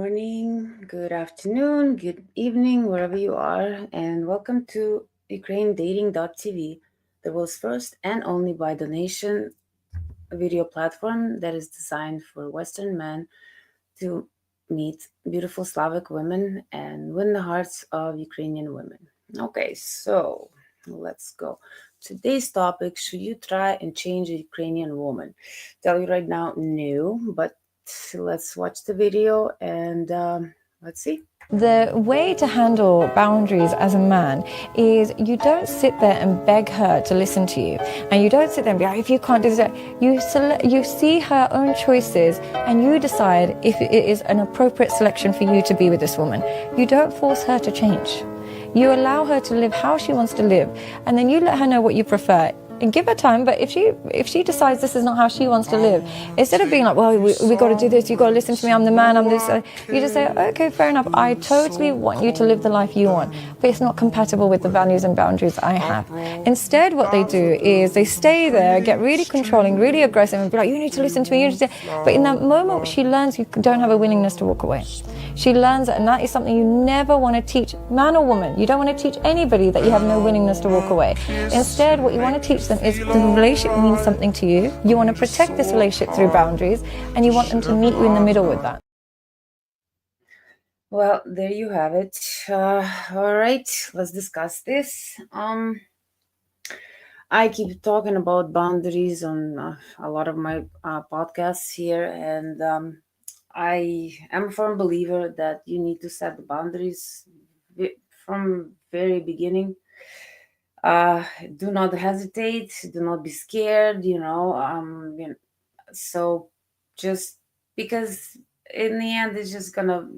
morning, good afternoon, good evening, wherever you are, and welcome to UkraineDating.tv, the world's first and only by donation video platform that is designed for Western men to meet beautiful Slavic women and win the hearts of Ukrainian women. Okay, so let's go. Today's topic: should you try and change a Ukrainian woman? Tell you right now, no, but let's watch the video and let's see. The way to handle boundaries as a man is you don't sit there and beg her to listen to you, and you don't sit there and be like, if you can't do that, you see her own choices and you decide if it is an appropriate selection for you to be with this woman. You don't force her to change. You allow her to live how she wants to live, and then you let her know what you prefer. And give her time, but if she decides this is not how she wants to live, instead of being like, well, we got to do this, you got to listen to me, I'm the man, I'm this, you just say, okay, fair enough, I totally want you to live the life you want, but it's not compatible with the values and boundaries I have. Instead, what they do is they stay there, get really controlling, really aggressive, and be like, you need to listen to me, but in that moment, she learns you don't have a willingness to walk away. She learns that, and that is something you never want to teach man or woman. You don't want to teach anybody that you have no willingness to walk away. Instead, what you want to teach them is the relationship means something to you. You want to protect this relationship through boundaries, and you want them to meet you in the middle with that. Well, there you have it. All right, let's discuss this. I keep talking about boundaries on a lot of my podcasts here, and I am a firm believer that you need to set the boundaries from very beginning. Do not hesitate, do not be scared, so just because in the end it's just gonna,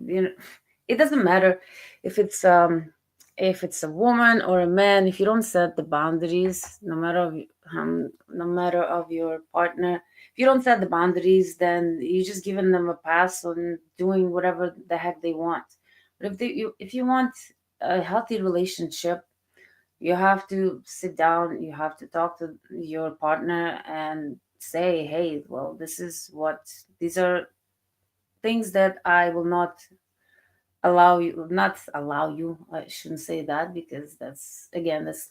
it doesn't matter if it's a woman or a man. If you don't set the boundaries, no matter of your partner, if you don't set the boundaries, then you're just giving them a pass on doing whatever the heck they want. But if you want a healthy relationship, you have to sit down, you have to talk to your partner and say, hey, well, these are things that I will not allow you. I shouldn't say that, because that's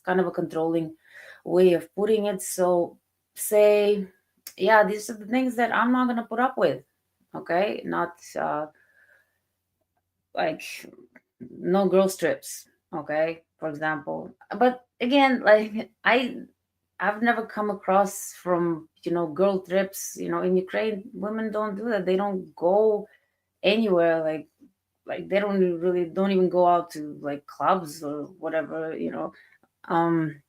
kind of a controlling way of putting it. So say, yeah, these are the things that I'm not going to put up with. Okay, not like no girl strips, okay, for example. But again, like I've never come across from girl trips. In Ukraine, women don't do that. They don't go anywhere, like they don't even go out to like clubs or whatever, um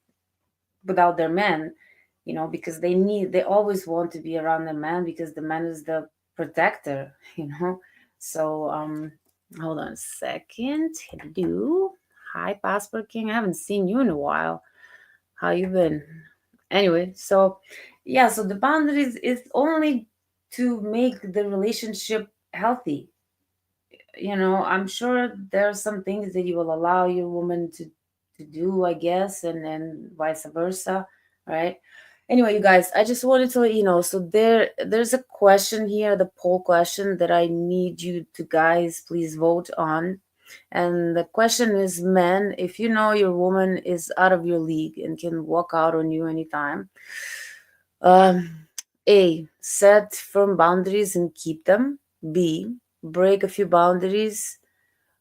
without their men, because they always want to be around the man, because the man is the protector. So hold on a second. Hello. Hi, Passport King. I haven't seen you in a while. How you been? Anyway, so yeah, so the boundaries is only to make the relationship healthy. I'm sure there are some things that you will allow your woman to do, I guess, and vice versa, right? Anyway, you guys, I just wanted to let you know. So there's a question here, the poll question, that I need you to guys please vote on. And the question is, men, if you know your woman is out of your league and can walk out on you anytime, um, A, set firm boundaries and keep them. B, break a few boundaries,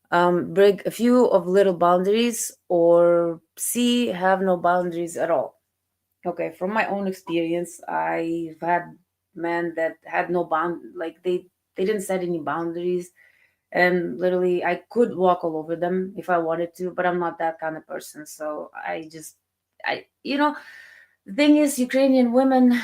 break a few of little boundaries. Or C, have no boundaries at all. Okay, from my own experience, I've had men that had no like they didn't set any boundaries, and literally I could walk all over them if I wanted to, but I'm not that kind of person. So I the thing is, Ukrainian women,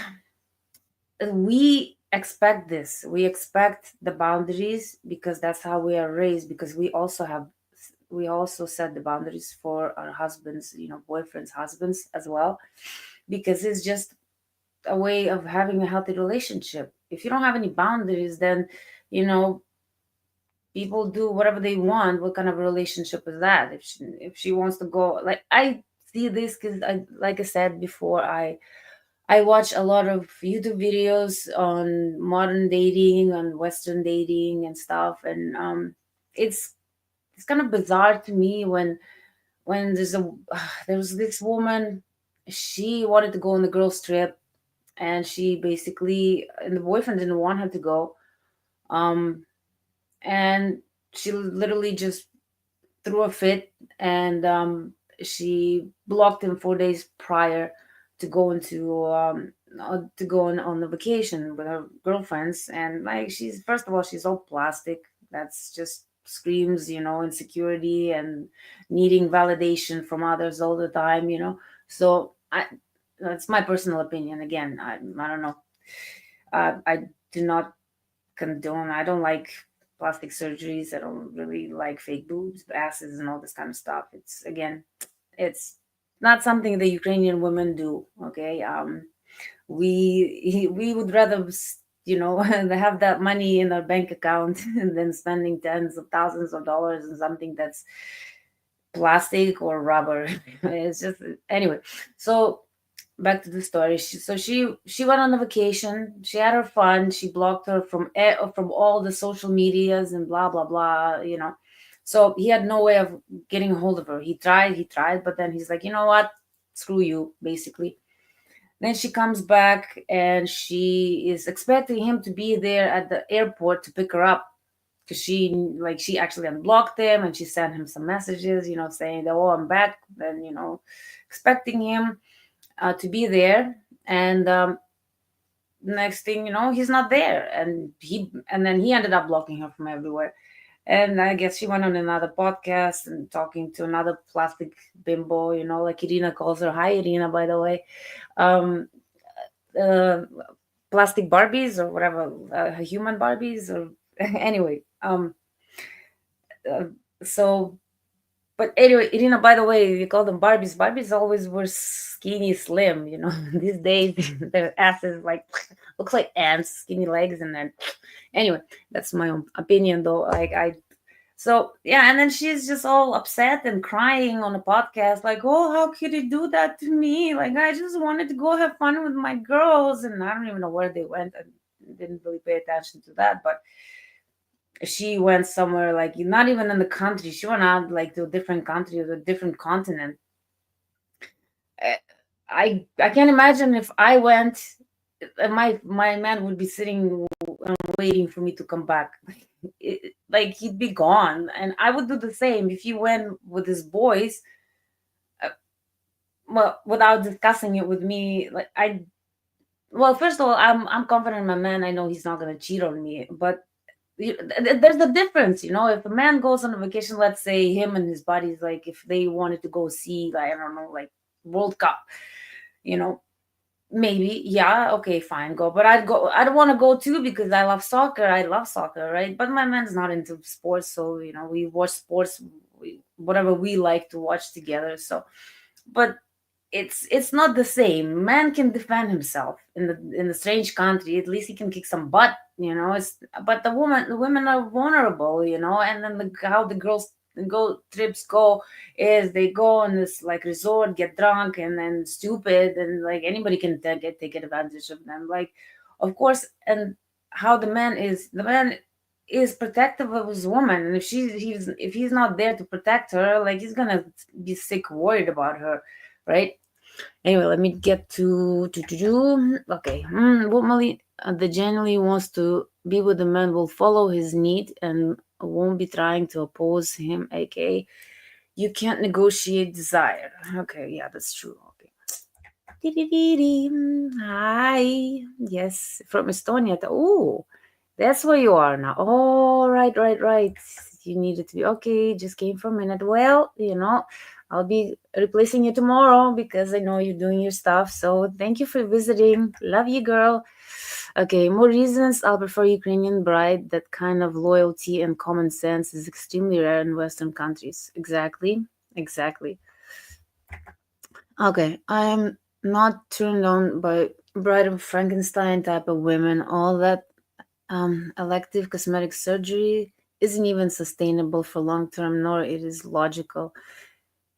we expect this. We expect the boundaries because that's how we are raised, because we also set the boundaries for our husbands, boyfriends, husbands as well, because it's just a way of having a healthy relationship. If you don't have any boundaries, then you know people do whatever they want. What kind of relationship is that? If she wants to go, like, I see this because, like I said before, I watch a lot of YouTube videos on modern dating, on Western dating and stuff, and it's it's kind of bizarre to me when there was this woman. She wanted to go on the girls trip, and she basically, and the boyfriend didn't want her to go, um and she literally just threw a fit, and she blocked him 4 days prior to go into to go on the vacation with her girlfriends. And like, she's, first of all, she's all plastic. That's just screams, insecurity and needing validation from others all the time. So I that's my personal opinion. Again, I don't know. I do not condone. I don't like plastic surgeries. I don't really like fake boobs, asses, and all this kind of stuff. It's, again, it's not something the Ukrainian women do. Okay, we would rather have that money in our bank account than spending tens of thousands of dollars on something that's plastic or rubber. It's just, anyway. So back to the story. She went on a vacation. She had her fun. She blocked her from all the social medias and blah blah blah. So he had no way of getting a hold of her. He tried, but then he's like, you know what? Screw you, basically. Then she comes back and she is expecting him to be there at the airport to pick her up, because she actually unblocked him, and she sent him some messages, saying that, oh, I'm back, and expecting him to be there. And next thing you know, he's not there, and then he ended up blocking her from everywhere. And I guess she went on another podcast and talking to another plastic bimbo, like Irina calls her. Hi, Irina, by the way. um uh, Plastic Barbies or whatever, human Barbies, or anyway. Uh, so But anyway, Irina, by the way, we call them Barbies. Barbies always were skinny, slim. These days their asses like looks like ants, skinny legs, and then anyway, that's my own opinion, though. Like, so yeah, and then she's just all upset and crying on the podcast, like, "Oh, how could you do that to me? Like, I just wanted to go have fun with my girls, and I don't even know where they went. I didn't really pay attention to that, but." She went somewhere, like, not even in the country. She went out, like, to a different country or a different continent. Uh, I can't imagine if I went, my man would be sitting waiting for me to come back. Like, he'd be gone, and I would do the same if he went with his boys. uh, well, without discussing it with me, like, well, first of all, I'm confident in my man. I know he's not going to cheat on me, but there's a difference. If a man goes on a vacation, let's say him and his buddies, like, if they wanted to go see, like, I don't know, like, World Cup, you know maybe, yeah, okay, fine, go. But I don't want to go too, because I love soccer, right? But my man's not into sports, so we watch sports, whatever we like to watch together. So, but it's not the same. Man can defend himself in the strange country. At least he can kick some butt. But the women are vulnerable. And then how the girls go trips go is they go on this, like, resort, get drunk, and then stupid, and like anybody can take advantage of them. Like, of course. And how the man is protective of his woman, and if he's not there to protect her, like, he's gonna be sick worried about her, right? Anyway, let me get to okay. Woman that genuinely wants to be with the man will follow his need and won't be trying to oppose him. Aka, you can't negotiate desire. Okay, yeah, that's true. Okay. Hi, yes, from Estonia. Oh, that's where you are now. Oh, right, right, right. You needed to be okay. Just came for a minute. Well, I'll be replacing you tomorrow because I know you're doing your stuff. So thank you for visiting. Love you, girl. Okay, more reasons I'll prefer Ukrainian bride. That kind of loyalty and common sense is extremely rare in Western countries. Exactly. Exactly. Okay, I'm not turned on by Bride of Frankenstein type of women. All that elective cosmetic surgery isn't even sustainable for long term, nor it is logical.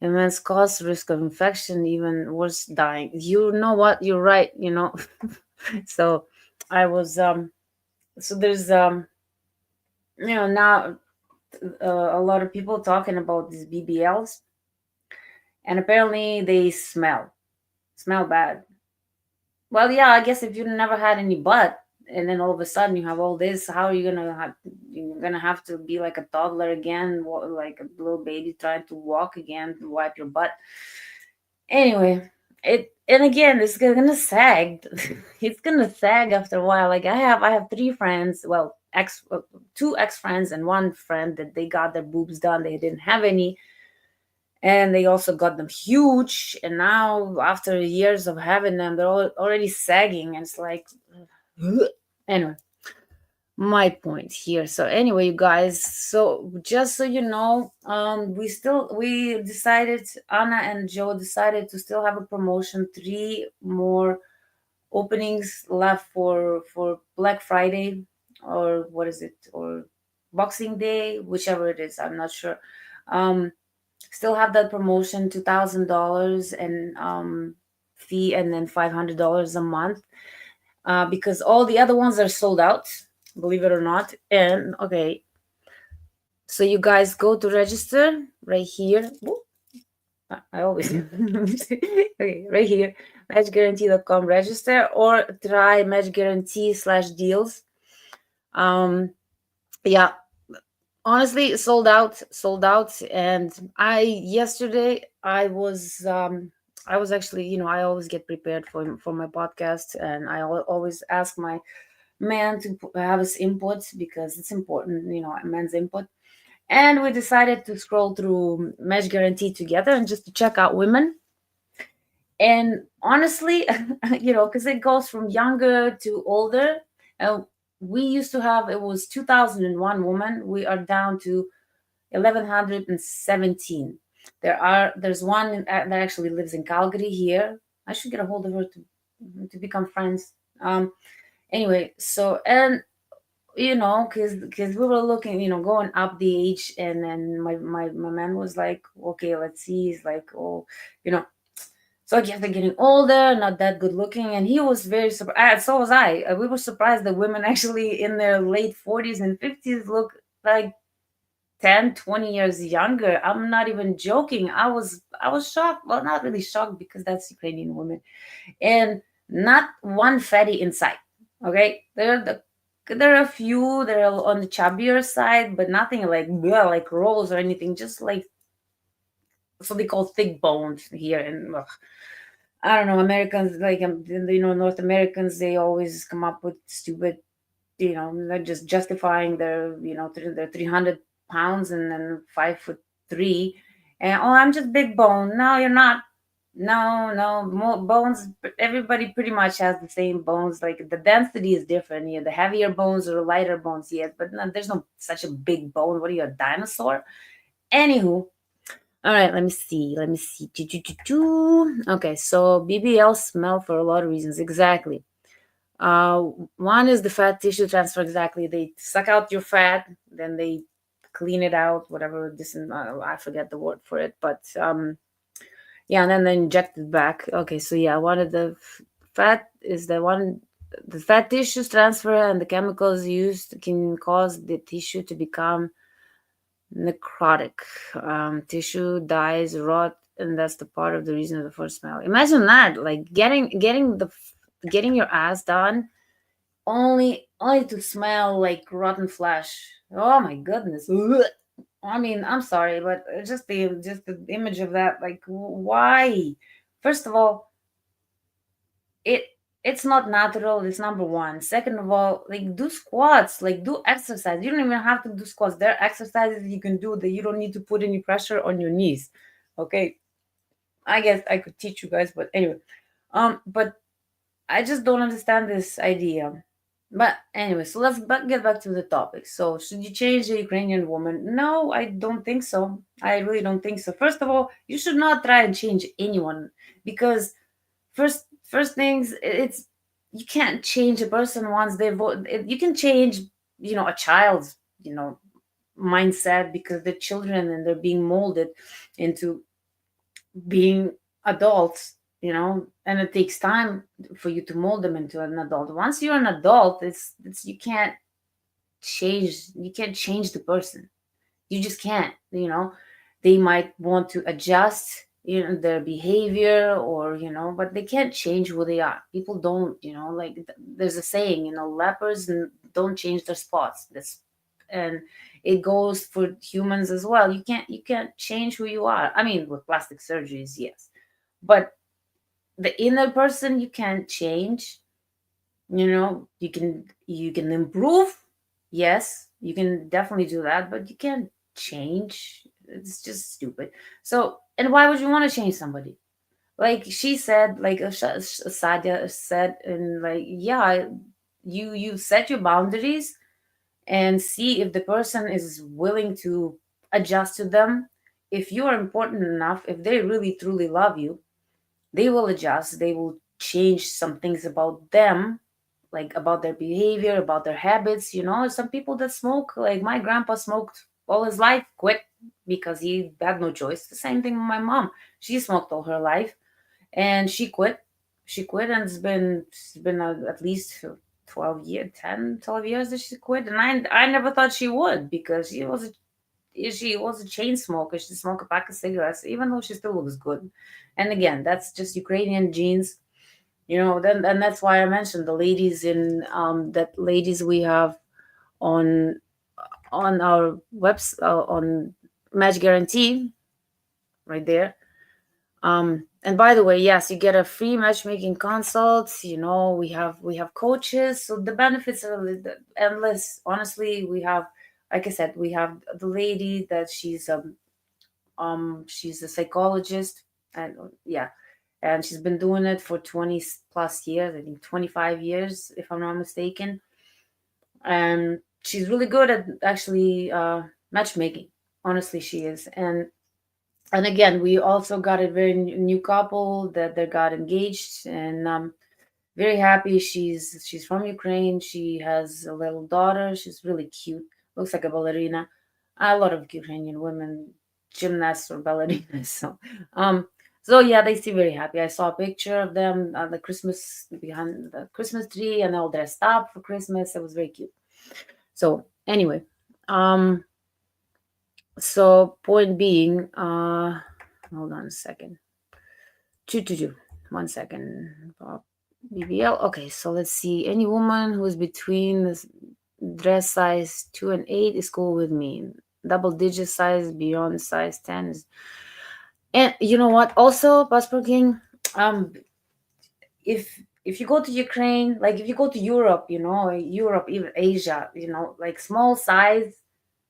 immense cost, risk of infection, even worse, dying. You know what? You're right. So I was so there's now a lot of people talking about these BBLs, and apparently they smell bad. Well, yeah, I guess if you never had any butt, and then all of a sudden you have all this, how are you gonna have? You're gonna have to be like a toddler again, like a little baby trying to walk again to wipe your butt. Anyway, and again, it's gonna sag. It's gonna sag after a while. Like I have three friends. Well, two ex friends and one friend that they got their boobs done. They didn't have any, and they also got them huge, and now after years of having them they're already sagging, and it's like anyway, my point here. So anyway, you guys, so just so you know, we decided, Anna and Joe decided to still have a promotion, three more openings left for Black Friday, or what is it, or Boxing Day, whichever it is, I'm not sure. um Still have that promotion, $2,000 and fee, and then $500 a month, because all the other ones are sold out, believe it or not. And okay, so you guys go to register right here. Whoop, I always okay, right here, matchguarantee.com, register, or try match guarantee /deals. Yeah, honestly, sold out. And yesterday I was actually, I always get prepared for my podcast, and I always ask my man to have his input, because it's important, a man's input. And we decided to scroll through Match Guarantee together, and just to check out women. And honestly, because it goes from younger to older. And we used to have, it was 2001 woman, we are down to 1117. There's one that actually lives in Calgary here. I should get a hold of her to become friends. Anyway, so, and because we were looking, going up the age, and then my man was like, okay, let's see. He's like, oh, you know. So I guess they're getting older, not that good looking, and he was very surprised. So was I. We were surprised that women actually in their late 40s and 50s look like 10, 20 years younger. I'm not even joking. I was shocked. Well, not really shocked, because that's Ukrainian women. And not one fatty inside. Okay? There are a few that are on the chubbier side, but nothing like like rolls or anything. Just like, so they call thick bones here. And I don't know, Americans, like, North Americans, they always come up with stupid, they're just justifying their, their 300 pounds and then 5'3". And, oh, I'm just big bone. No, you're not. No, no, more bones. Everybody pretty much has the same bones. Like, the density is different. Yeah, the heavier bones or lighter bones, yes, but no, there's no such a big bone. What are you, a dinosaur? Anywho, all right, let me see. Let me see. Okay, so BBL smell for a lot of reasons. Exactly. Uh, One is the fat tissue transfer. Exactly. They suck out your fat, then they clean it out. Whatever this, I forget the word for it, but yeah, and then they inject it back. Okay, so yeah, one of the fat is the one. The fat tissues transfer and the chemicals used can cause the tissue to become necrotic. Tissue dies, rot, and that's the part of the reason of the first smell. Imagine that, like getting your ass done, only to smell like rotten flesh. Oh my goodness. Ugh. I mean, I'm sorry, but just the image of that, like, why? First of all, it it's not natural. It's number one. Second of all, like, do squats, like, do exercise. You don't even have to do squats. There are exercises you can do that you don't need to put any pressure on your knees. Okay, I guess I could teach you guys, but anyway, but I just don't understand this idea. But anyway, so let's get back to the topic. So, should you change the Ukrainian woman? No, I don't think so. I really don't think so. First of all, you should not try and change anyone, because first things, it's, you can't change a person once they vote. You can change, a child's, mindset, because they're children and they're being molded into being adults, and it takes time for you to mold them into an adult. Once you're an adult, it's you can't change the person. You just can't. They might want to adjust their behavior, but they can't change who they are. People don't. Like there's a saying, lepers don't change their spots. And it goes for humans as well. You can't change who you are. I mean, with plastic surgeries, yes, but the inner person you can't change. You can improve. Yes, you can definitely do that, but you can't change. It's just stupid. So, and why would you want to change somebody? Like she said, like Sadia said, and like, yeah, you set your boundaries and see if the person is willing to adjust to them. If you are important enough, if they really truly love you, they will adjust. They will change some things about them, like about their behavior, about their habits. Some people that smoke, like my grandpa smoked all his life, quit because he had no choice. The same thing with my mom. She smoked all her life and she quit. She quit, and it's been at least 12 years, 10, 12 years that she quit. And I never thought she would, because she was a chain smoker. She smoked a pack of cigarettes, even though she still looks good. And again, that's just Ukrainian genes. Then, and that's why I mentioned the ladies in that ladies we have on our webs on Match Guarantee, right there. And by the way, yes, you get a free matchmaking consult. We have coaches, so the benefits are endless. Honestly, we have, like I said, we have the lady that she's a psychologist, and yeah, and she's been doing it for 20 plus years. I think 25 years, if I'm not mistaken. And she's really good at actually matchmaking. Honestly, she is. And again, we also got a very new couple that they got engaged, and very happy. She's from Ukraine. She has a little daughter. She's really cute. Looks like a ballerina. A lot of Ukrainian women, gymnasts or ballerinas. Um, so yeah, they seem very happy. I saw a picture of them on the Christmas behind the Christmas tree, and all dressed up for Christmas. It was very cute. So anyway, um, so point being, hold on a second. Two. 1 second. BBL. Okay, so let's see. Any woman who is between the dress size 2 and 8 is cool with me. Double digit size beyond size 10 is. And you know what? Also, Passport King, um, if you go to Ukraine, like if you go to Europe, Europe, even Asia, like small size,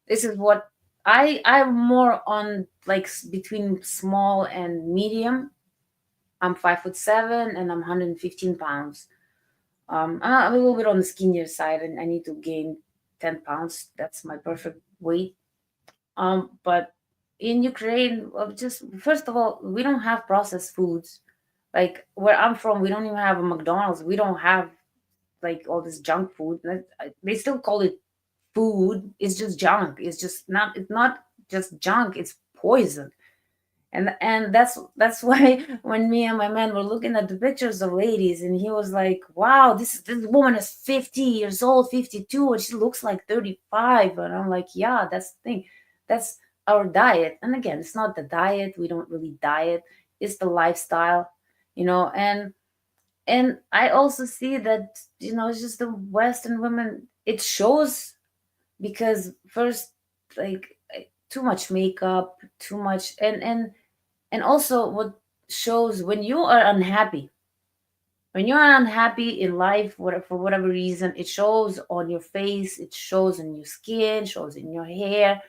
this is what I'm more on, like between small and medium. I'm 5'7" and I'm 115 pounds. I'm a little bit on the skinnier side, and I need to gain 10 pounds. That's my perfect weight. But in Ukraine, well, just first of all, we don't have processed foods. Like where I'm from, we don't even have a McDonald's. We don't have like all this junk food. They still call it food. It's just junk. It's just not. It's not just junk. It's poison. And that's why when me and my man were looking at the pictures of ladies, and he was like, wow, this woman is 50 years old, 52, and she looks like 35. And I'm like, yeah, that's the thing. That's our diet. And again, it's not the diet. We don't really diet. It's the lifestyle. And I also see that, it's just the Western women, it shows. Because first, like, too much makeup, too much. And also, what shows when you are unhappy, in life, for whatever reason, it shows on your face, it shows in your skin, shows in your hair.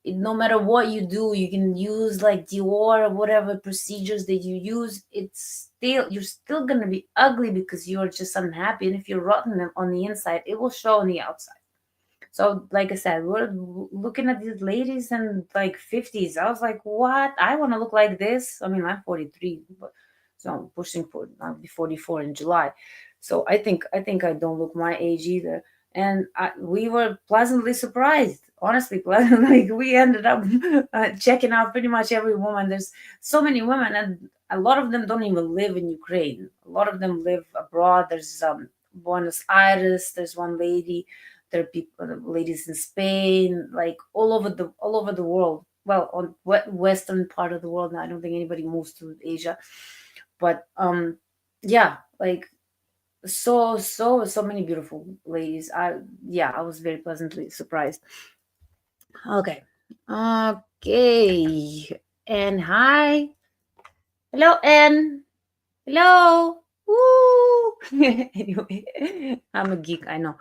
No matter what you do, you can use like Dior or whatever procedures that you use, you're still gonna be ugly because you're just unhappy. And if you're rotten on the inside, it will show on the outside. So, like I said, we're looking at these ladies in like 50s. I was like, what? I want to look like this. I mean, I'm 43, but so I'm pushing for, I'll be 44 in July. So I think I don't look my age either. And we were pleasantly surprised. honestly pleasant. Like we ended up checking out pretty much every woman. There's so many women, and a lot of them don't even live in Ukraine. A lot of them live abroad. There's Buenos Aires. There's one lady. There are people, ladies in Spain, like all over the world. Well, on western part of the world. Now, I don't think anybody moves to Asia, but yeah, like so many beautiful ladies. I was very pleasantly surprised. Okay. Okay. And hi. Hello, N. Hello. Woo. Anyway, I'm a geek, I know.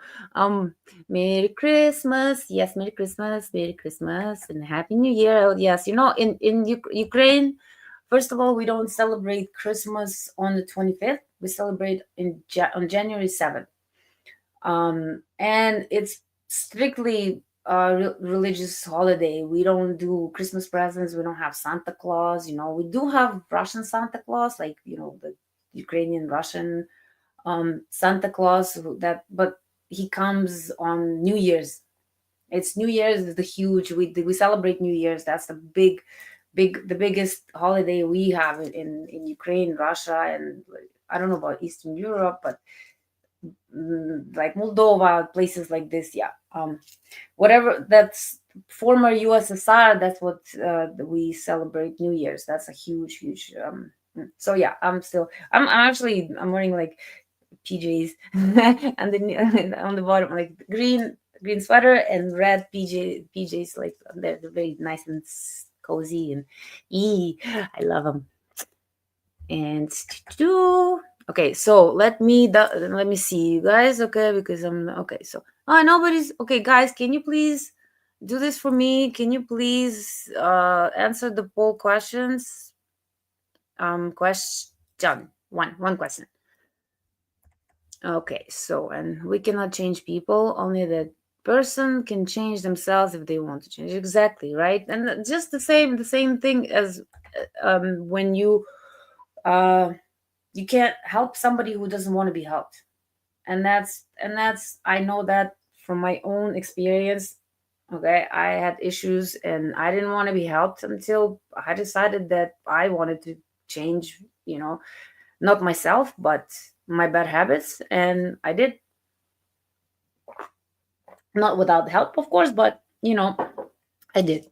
Merry Christmas. Yes, Merry Christmas. Merry Christmas and Happy New Year. Oh, yes, in Ukraine, first of all, we don't celebrate Christmas on the 25th. We celebrate on January 7th. And it's strictly a religious holiday. We don't do Christmas presents. We don't have Santa Claus. We do have Russian Santa Claus, like the Ukrainian Russian Santa Claus. But he comes on New Year's. It's New Year's is the huge. We celebrate New Year's. That's the biggest holiday we have in Ukraine, Russia, and I don't know about Eastern Europe, but like Moldova, places like this. Yeah. Whatever that's former USSR, that's what we celebrate New Year's. That's a huge. So yeah, I'm wearing like PJs and then on the bottom like green sweater and red PJs, like they're very nice and cozy and I love them. And okay, so let me see you guys, okay, because I'm okay. So nobody's okay, guys. Can you please do this for me? Can you please answer the poll questions? Question one question. Okay, so and we cannot change people. Only the person can change themselves if they want to change. Exactly, right? And just the same thing as when uh you can't help somebody who doesn't want to be helped. And that's I know that from my own experience. Okay, I had issues and I didn't want to be helped until I decided that I wanted to change, not myself but my bad habits, and I did. Not without help, of course, but I did.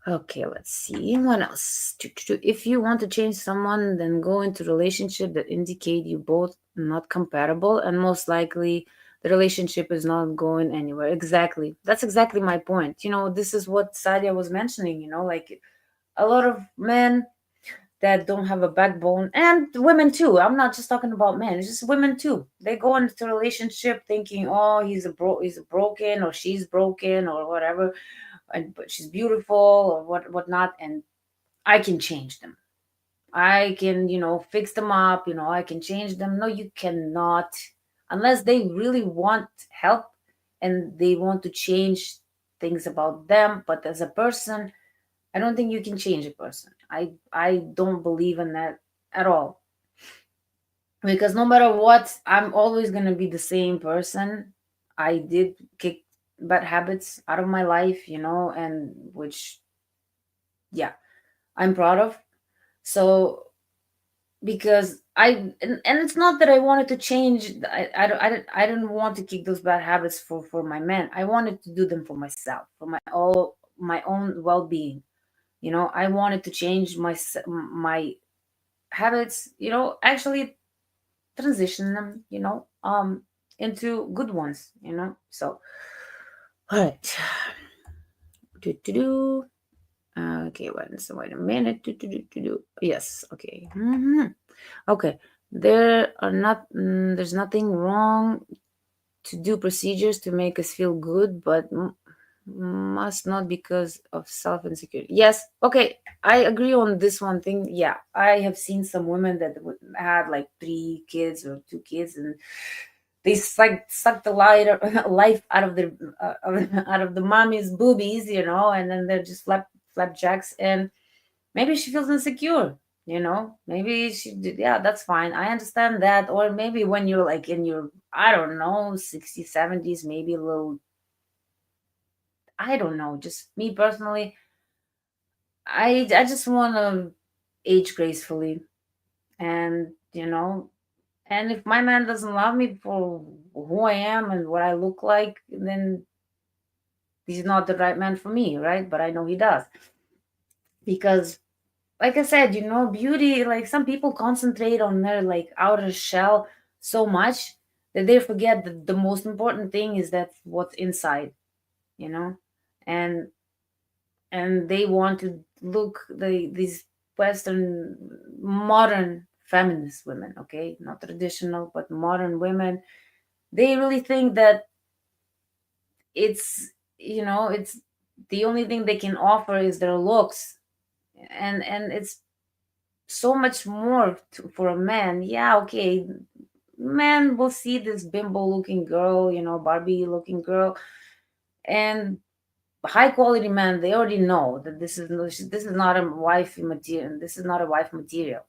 Okay, let's see. What else? If you want to change someone, then go into relationship that indicate you both not compatible, and most likely the relationship is not going anywhere. Exactly. That's exactly my point. This is what Sadia was mentioning. Like a lot of men that don't have a backbone, and women too. I'm not just talking about men. It's just women too. They go into a relationship thinking, oh, he's a broken, or she's broken, or whatever, but she's beautiful or whatnot, and I can change them. I can fix them up. I can change them. No, you cannot, unless they really want help and they want to change things about them. But as a person, I don't think you can change a person. I don't believe in that at all, because no matter what, I'm always going to be the same person. I did kick bad habits out of my life, and which, yeah, I'm proud of. So because and it's not that I wanted to change. I didn't want to kick those bad habits for my men. I wanted to do them for myself, for my own well-being. I wanted to change my habits, actually transition them, into good ones, so all right. Do. Okay, wait a minute. Do. Yes, okay. Okay, there's nothing wrong to do procedures to make us feel good, but must not because of self-insecurity. Yes, okay, I agree on this one thing. Yeah, I have seen some women that had like 3 kids or 2 kids, and they suck the life out of their out of the mommy's boobies, and then they're just flapjacks, and maybe she feels insecure. Maybe she did. Yeah, that's fine. I understand that. Or maybe when you're like in your, I don't know, 60s, 70s, maybe a little I don't know. Just me personally, I just want to age gracefully, and and if my man doesn't love me for who I am and what I look like, then he's not the right man for me, right? But I know he does, because like I said, beauty, like some people concentrate on their like outer shell so much that they forget that the most important thing is that what's inside, you know? And they want to look these Western modern feminist women, okay? Not traditional, but modern women. They really think that it's it's the only thing they can offer is their looks, and it's so much more for a man. Yeah, okay, man will see this bimbo looking girl, Barbie looking girl, and high quality man, they already know that this is not a wife material. This is not a wife material.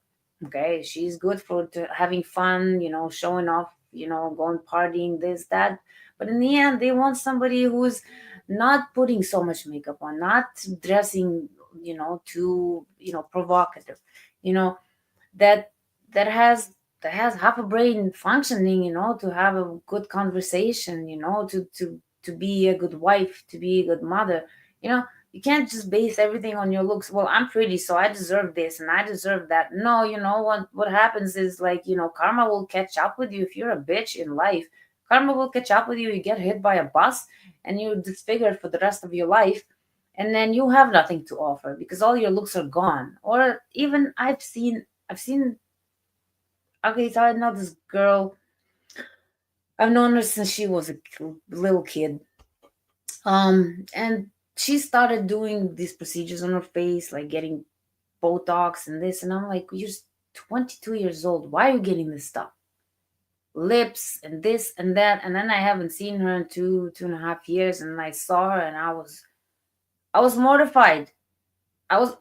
Okay, she's good for having fun, showing off, going partying, this that. But in the end, they want somebody who's not putting so much makeup on, not dressing, too, provocative, you know, that that has half a brain functioning, to have a good conversation, to be a good wife, to be a good mother. You can't just base everything on your looks. Well, I'm pretty, so I deserve this and I deserve that. No, what happens is, like, karma will catch up with you. If you're a bitch in life, karma will catch up with you. You get hit by a bus and you're disfigured for the rest of your life, and then you have nothing to offer because all your looks are gone. Or even I've seen. Okay, so I know this girl. I've known her since she was a little kid. And she started doing these procedures on her face, like getting Botox and this. And I'm like, you're 22 years old. Why are you getting this stuff? Lips and this and that. And then I haven't seen her in 2.5 years. And I saw her and I was mortified.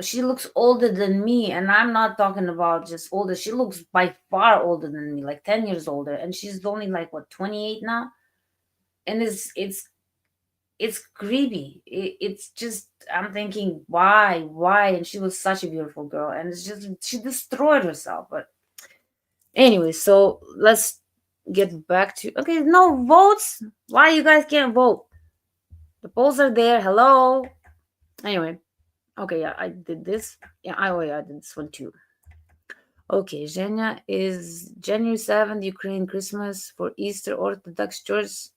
She looks older than me, and I'm not talking about just older. She looks by far older than me, like 10 years older, and she's only like what, 28 now. And it's creepy. It's just, I'm thinking, why? And she was such a beautiful girl, and it's just, she destroyed herself. But anyway, so let's get back to, okay, no votes. Why you guys can't vote? The polls are there. Hello. Anyway, okay, yeah, I did this. Yeah, I did this one too. Okay, Zhenya is January 7th, Ukraine Christmas for Easter Orthodox Church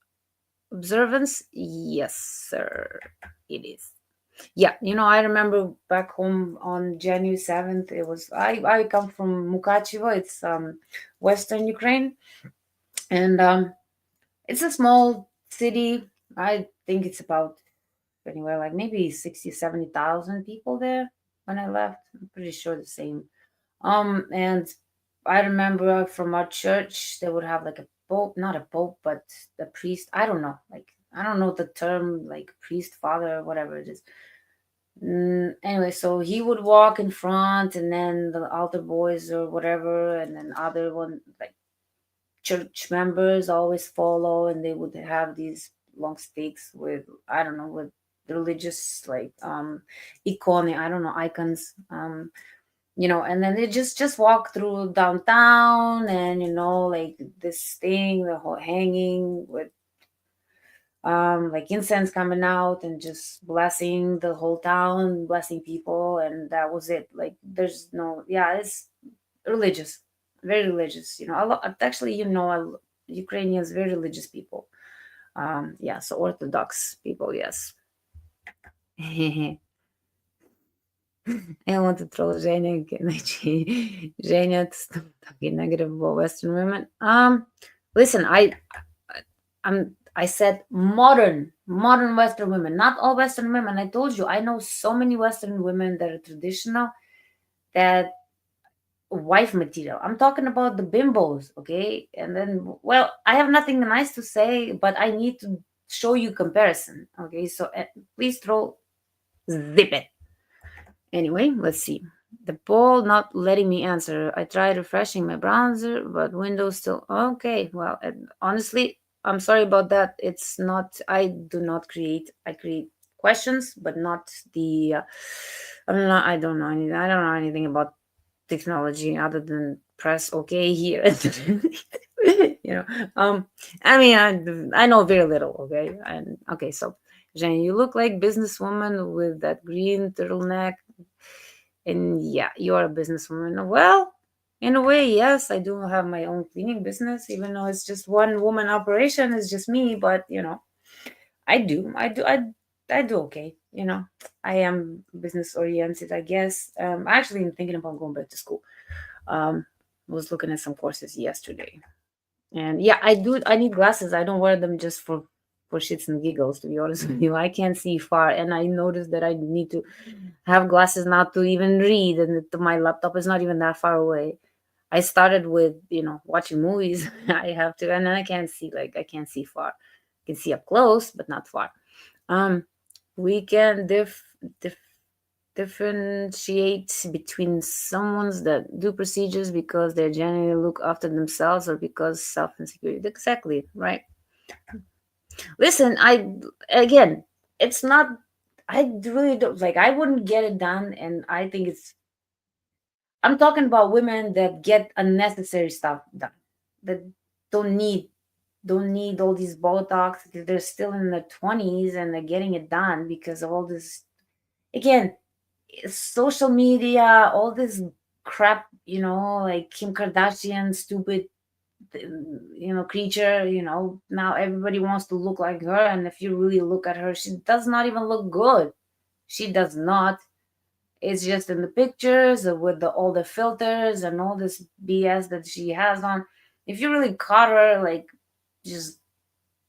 observance. Yes, sir, it is. Yeah, I remember back home on January 7th, it was, I come from Mukachevo, it's Western Ukraine, and it's a small city. I think it's about, anywhere, like maybe 60, 70,000 people there when I left. I'm pretty sure the same. And I remember from our church, they would have like a pope, not a pope, but the priest. I don't know, like, I don't know the term, like priest, father, whatever it is. Anyway, so he would walk in front, and then the altar boys or whatever, and then other one, like church members, always follow, and they would have these long sticks with, I don't know, with religious, like icon, I don't know, icons, and then they just walk through downtown, and like this thing, the whole hanging with like incense coming out and just blessing the whole town, blessing people, and that was it. Like, there's no, yeah, it's religious, very religious. A lot, actually, Ukrainians, very religious people. Yeah, so Orthodox people, yes. I want to troll Zhenya, Zhenya, stop talking negative about Western women. Listen, I said modern Western women, not all Western women. I told you, I know so many Western women that are traditional, that wife material. I'm talking about the bimbos, okay? And then, well, I have nothing nice to say, but I need to show you comparison, okay? So please throw, zip it. Anyway, let's see. The poll not letting me answer. I tried refreshing my browser, but Windows still. Okay, well, honestly, I'm sorry about that. It's not, I do not create, I create questions, but not the. I'm not. I don't know anything. I don't know anything about technology other than press OK here. you know. I mean, I know very little. Okay, and okay, so Jenny, you look like businesswoman with that green turtleneck, and yeah, you are a businesswoman. Well, in a way, yes, I do have my own cleaning business, even though it's just one woman operation. It's just me, but I do okay. I am business oriented, I guess. Actually, I'm thinking about going back to school. Was looking at some courses yesterday, and yeah, I do. I need glasses. I don't wear them just for shits and giggles. To be honest with you, I can't see far, and I noticed that I need to have glasses not to even read, and my laptop is not even that far away. I started with watching movies. I have to, and then I can't see far. I can see up close, but not far. Um, we can differentiate between someones that do procedures because they genuinely look after themselves or because self-insecurity. Exactly, right? Listen, again, it's not. I really don't like. I wouldn't get it done, and I think it's. I'm talking about women that get unnecessary stuff done, that don't need don't need all these Botox because they're still in their 20s and they're getting it done because of all this. Again, social media, all this crap, like Kim Kardashian, stupid, creature. Now everybody wants to look like her, and if you really look at her, she does not even look good. She does not. It's just in the pictures with all the filters and all this BS that she has on. If you really caught her, like, just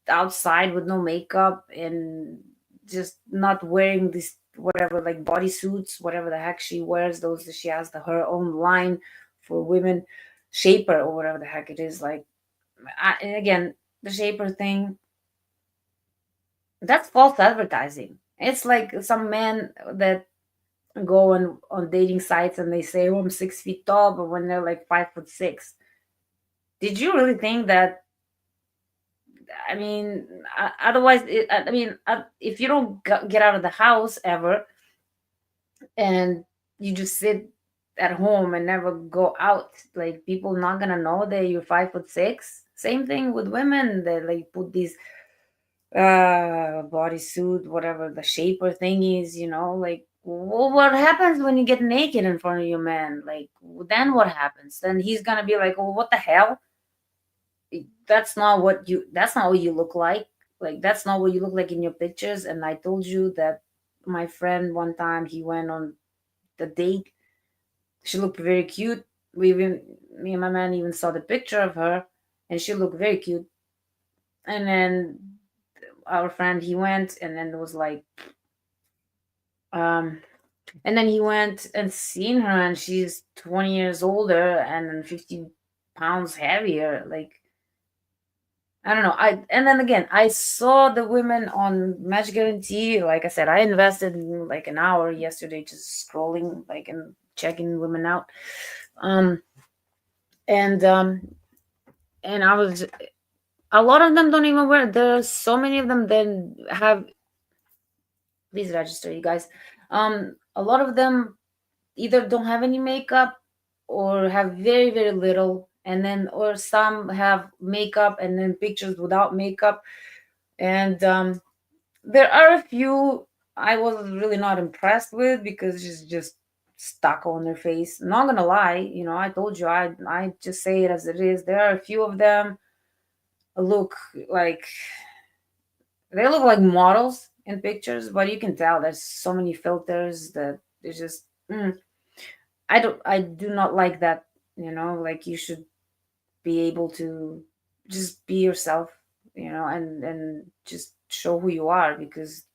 outside with no makeup and just not wearing this whatever, like, bodysuits, whatever the heck she wears, those that she has her own line for women, shaper or whatever the heck it is. Like, and again, the shaper thing, that's false advertising. It's like some men that go on dating sites and they say, oh, I'm 6 feet tall, but when they're like 5'6". Did you really think that? I mean, otherwise, if you don't get out of the house ever and you just sit at home and never go out, like, people not gonna know that you're 5'6". Same thing with women that like put these bodysuit, whatever the shaper thing is, like, well, what happens when you get naked in front of your man? Like, then what happens? Then he's gonna be like, oh, what the hell? That's not what you look like. Like, that's not what you look like in your pictures. And I told you that my friend, one time, he went on the date. She looked very cute. Me and my man even saw the picture of her, and she looked very cute. And then our friend, he went, and then it was like, um and then he went and seen her, and she's 20 years older and 50 pounds heavier. Like, I don't know. And then again, I saw the women on Match Guarantee. Like I said, I invested like an hour yesterday just scrolling, like, and checking women out. Um, and I was, a lot of them don't even wear. There's so many of them that have. Please register, you guys. A lot of them either don't have any makeup or have very very little, and then or some have makeup and then pictures without makeup. And there are a few I was really not impressed with because it's just stuck on their face. Not gonna lie, I told you, I just say it as it is. There are a few of them look like they look like models in pictures, but you can tell there's so many filters that there's just I do not like that. Like, you should be able to just be yourself, and just show who you are, because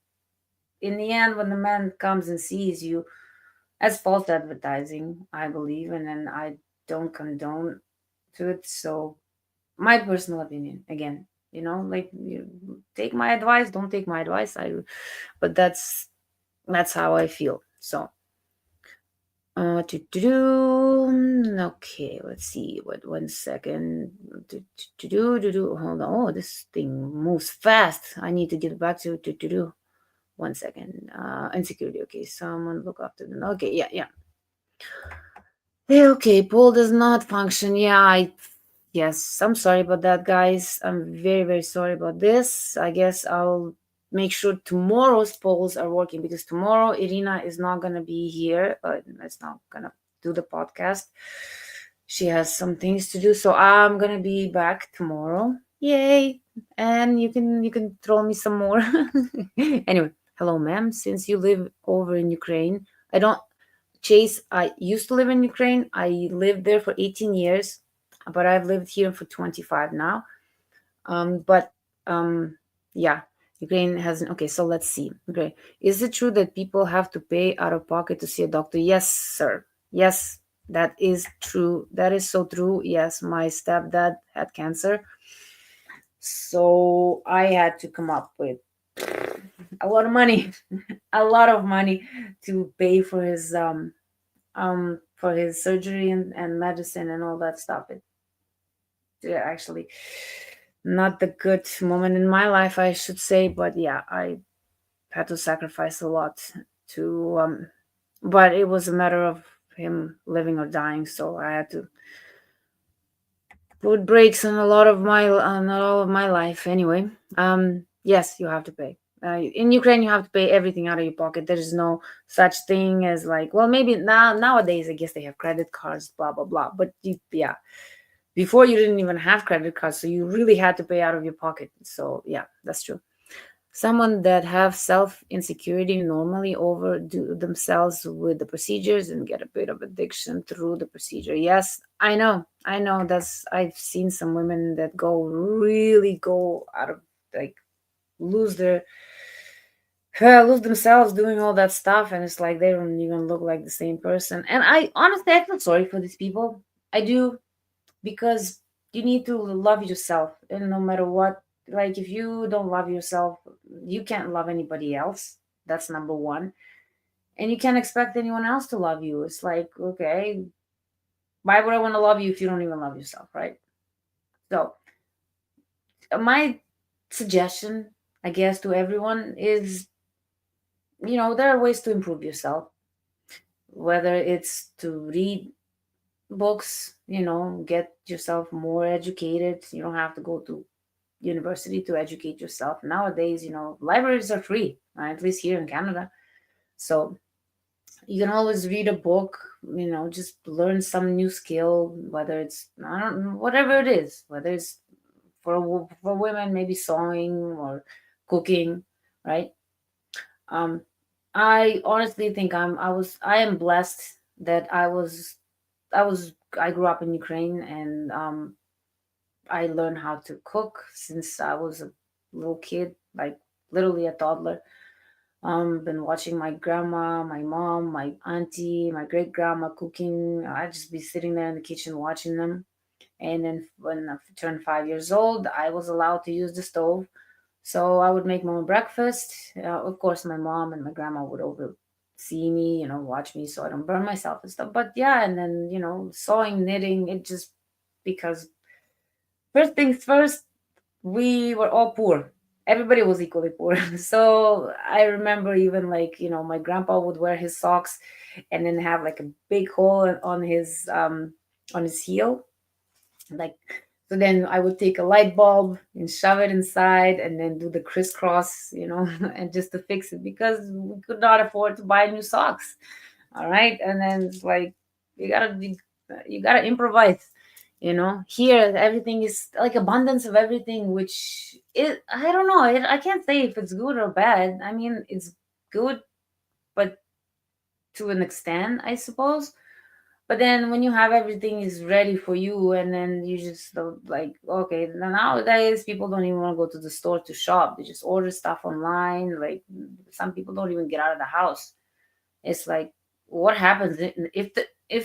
in the end, when the man comes and sees you, as false advertising, I believe, and then I don't condone to it. So, my personal opinion, again, like, you take my advice, don't take my advice. But that's how I feel. So, okay, let's see. What 1 second? Hold on. Oh, this thing moves fast. I need to get back to. One second. Insecurity. Okay, someone look after them. Okay, yeah, yeah. Yeah, okay, poll does not function. Yeah, yes, I'm sorry about that, guys. I'm very, very sorry about this. I guess I'll make sure tomorrow's polls are working because tomorrow Irina is not gonna be here. It's not gonna do the podcast. She has some things to do, so I'm gonna be back tomorrow. Yay! And you can throw me some more. Anyway, hello, ma'am. Since you live over in Ukraine, I don't Chase, I used to live in Ukraine. I lived there for 18 years, but I've lived here for 25 now. But yeah, Ukraine has okay. So let's see. Okay, is it true that people have to pay out of pocket to see a doctor? Yes, sir. Yes, that is true. That is so true. Yes, my stepdad had cancer, so I had to come up with a lot of money, a lot of money to pay for his surgery and medicine and all that stuff. It yeah, actually not the good moment in my life, I should say, but yeah, I had to sacrifice a lot to but it was a matter of him living or dying, so I had to put brakes on all of my life anyway. Yes, you have to pay. In Ukraine, you have to pay everything out of your pocket. There is no such thing as like, well, maybe nowadays I guess they have credit cards, blah blah blah. But yeah, before you didn't even have credit cards, so you really had to pay out of your pocket. So yeah, that's true. Someone that have self insecurity normally overdo themselves with the procedures and get a bit of addiction through the procedure. Yes, I know. That's I've seen some women that go out of like lose their lose themselves doing all that stuff, and it's like they don't even look like the same person. And I honestly I feel sorry for these people. I do, because you need to love yourself, and no matter what, like if you don't love yourself, you can't love anybody else. That's number one. And you can't expect anyone else to love you. It's like, okay, why would I want to love you if you don't even love yourself, right? So my suggestion, I guess, to everyone is, there are ways to improve yourself, whether it's to read books, get yourself more educated. You don't have to go to university to educate yourself. Nowadays, libraries are free, at least here in Canada. So you can always read a book, just learn some new skill, whether it's, I don't know, whatever it is, whether it's for women, maybe sewing or cooking, right? Um, I honestly think I am blessed that I grew up in Ukraine, and I learned how to cook since I was a little kid, like literally a toddler. Been watching my grandma, my mom, my auntie, my great grandma cooking. I'd just be sitting there in the kitchen watching them. And then when I turned 5 years old, I was allowed to use the stove. So I would make my own breakfast. Of course, my mom and my grandma would oversee me, watch me so I don't burn myself and stuff. But yeah, and then, sewing, knitting, it just because first things first, we were all poor. Everybody was equally poor. So I remember even like, my grandpa would wear his socks and then have like a big hole on his heel. Like, so then I would take a light bulb and shove it inside and then do the crisscross, and just to fix it because we could not afford to buy new socks. All right. And then it's like you gotta improvise. Here everything is like abundance of everything, which I don't know. I can't say if it's good or bad. I mean, it's good, but to an extent, I suppose. But then when you have everything is ready for you, and then you just don't like, okay, nowadays people don't even want to go to the store to shop. They just order stuff online. Like some people don't even get out of the house. It's like, what happens if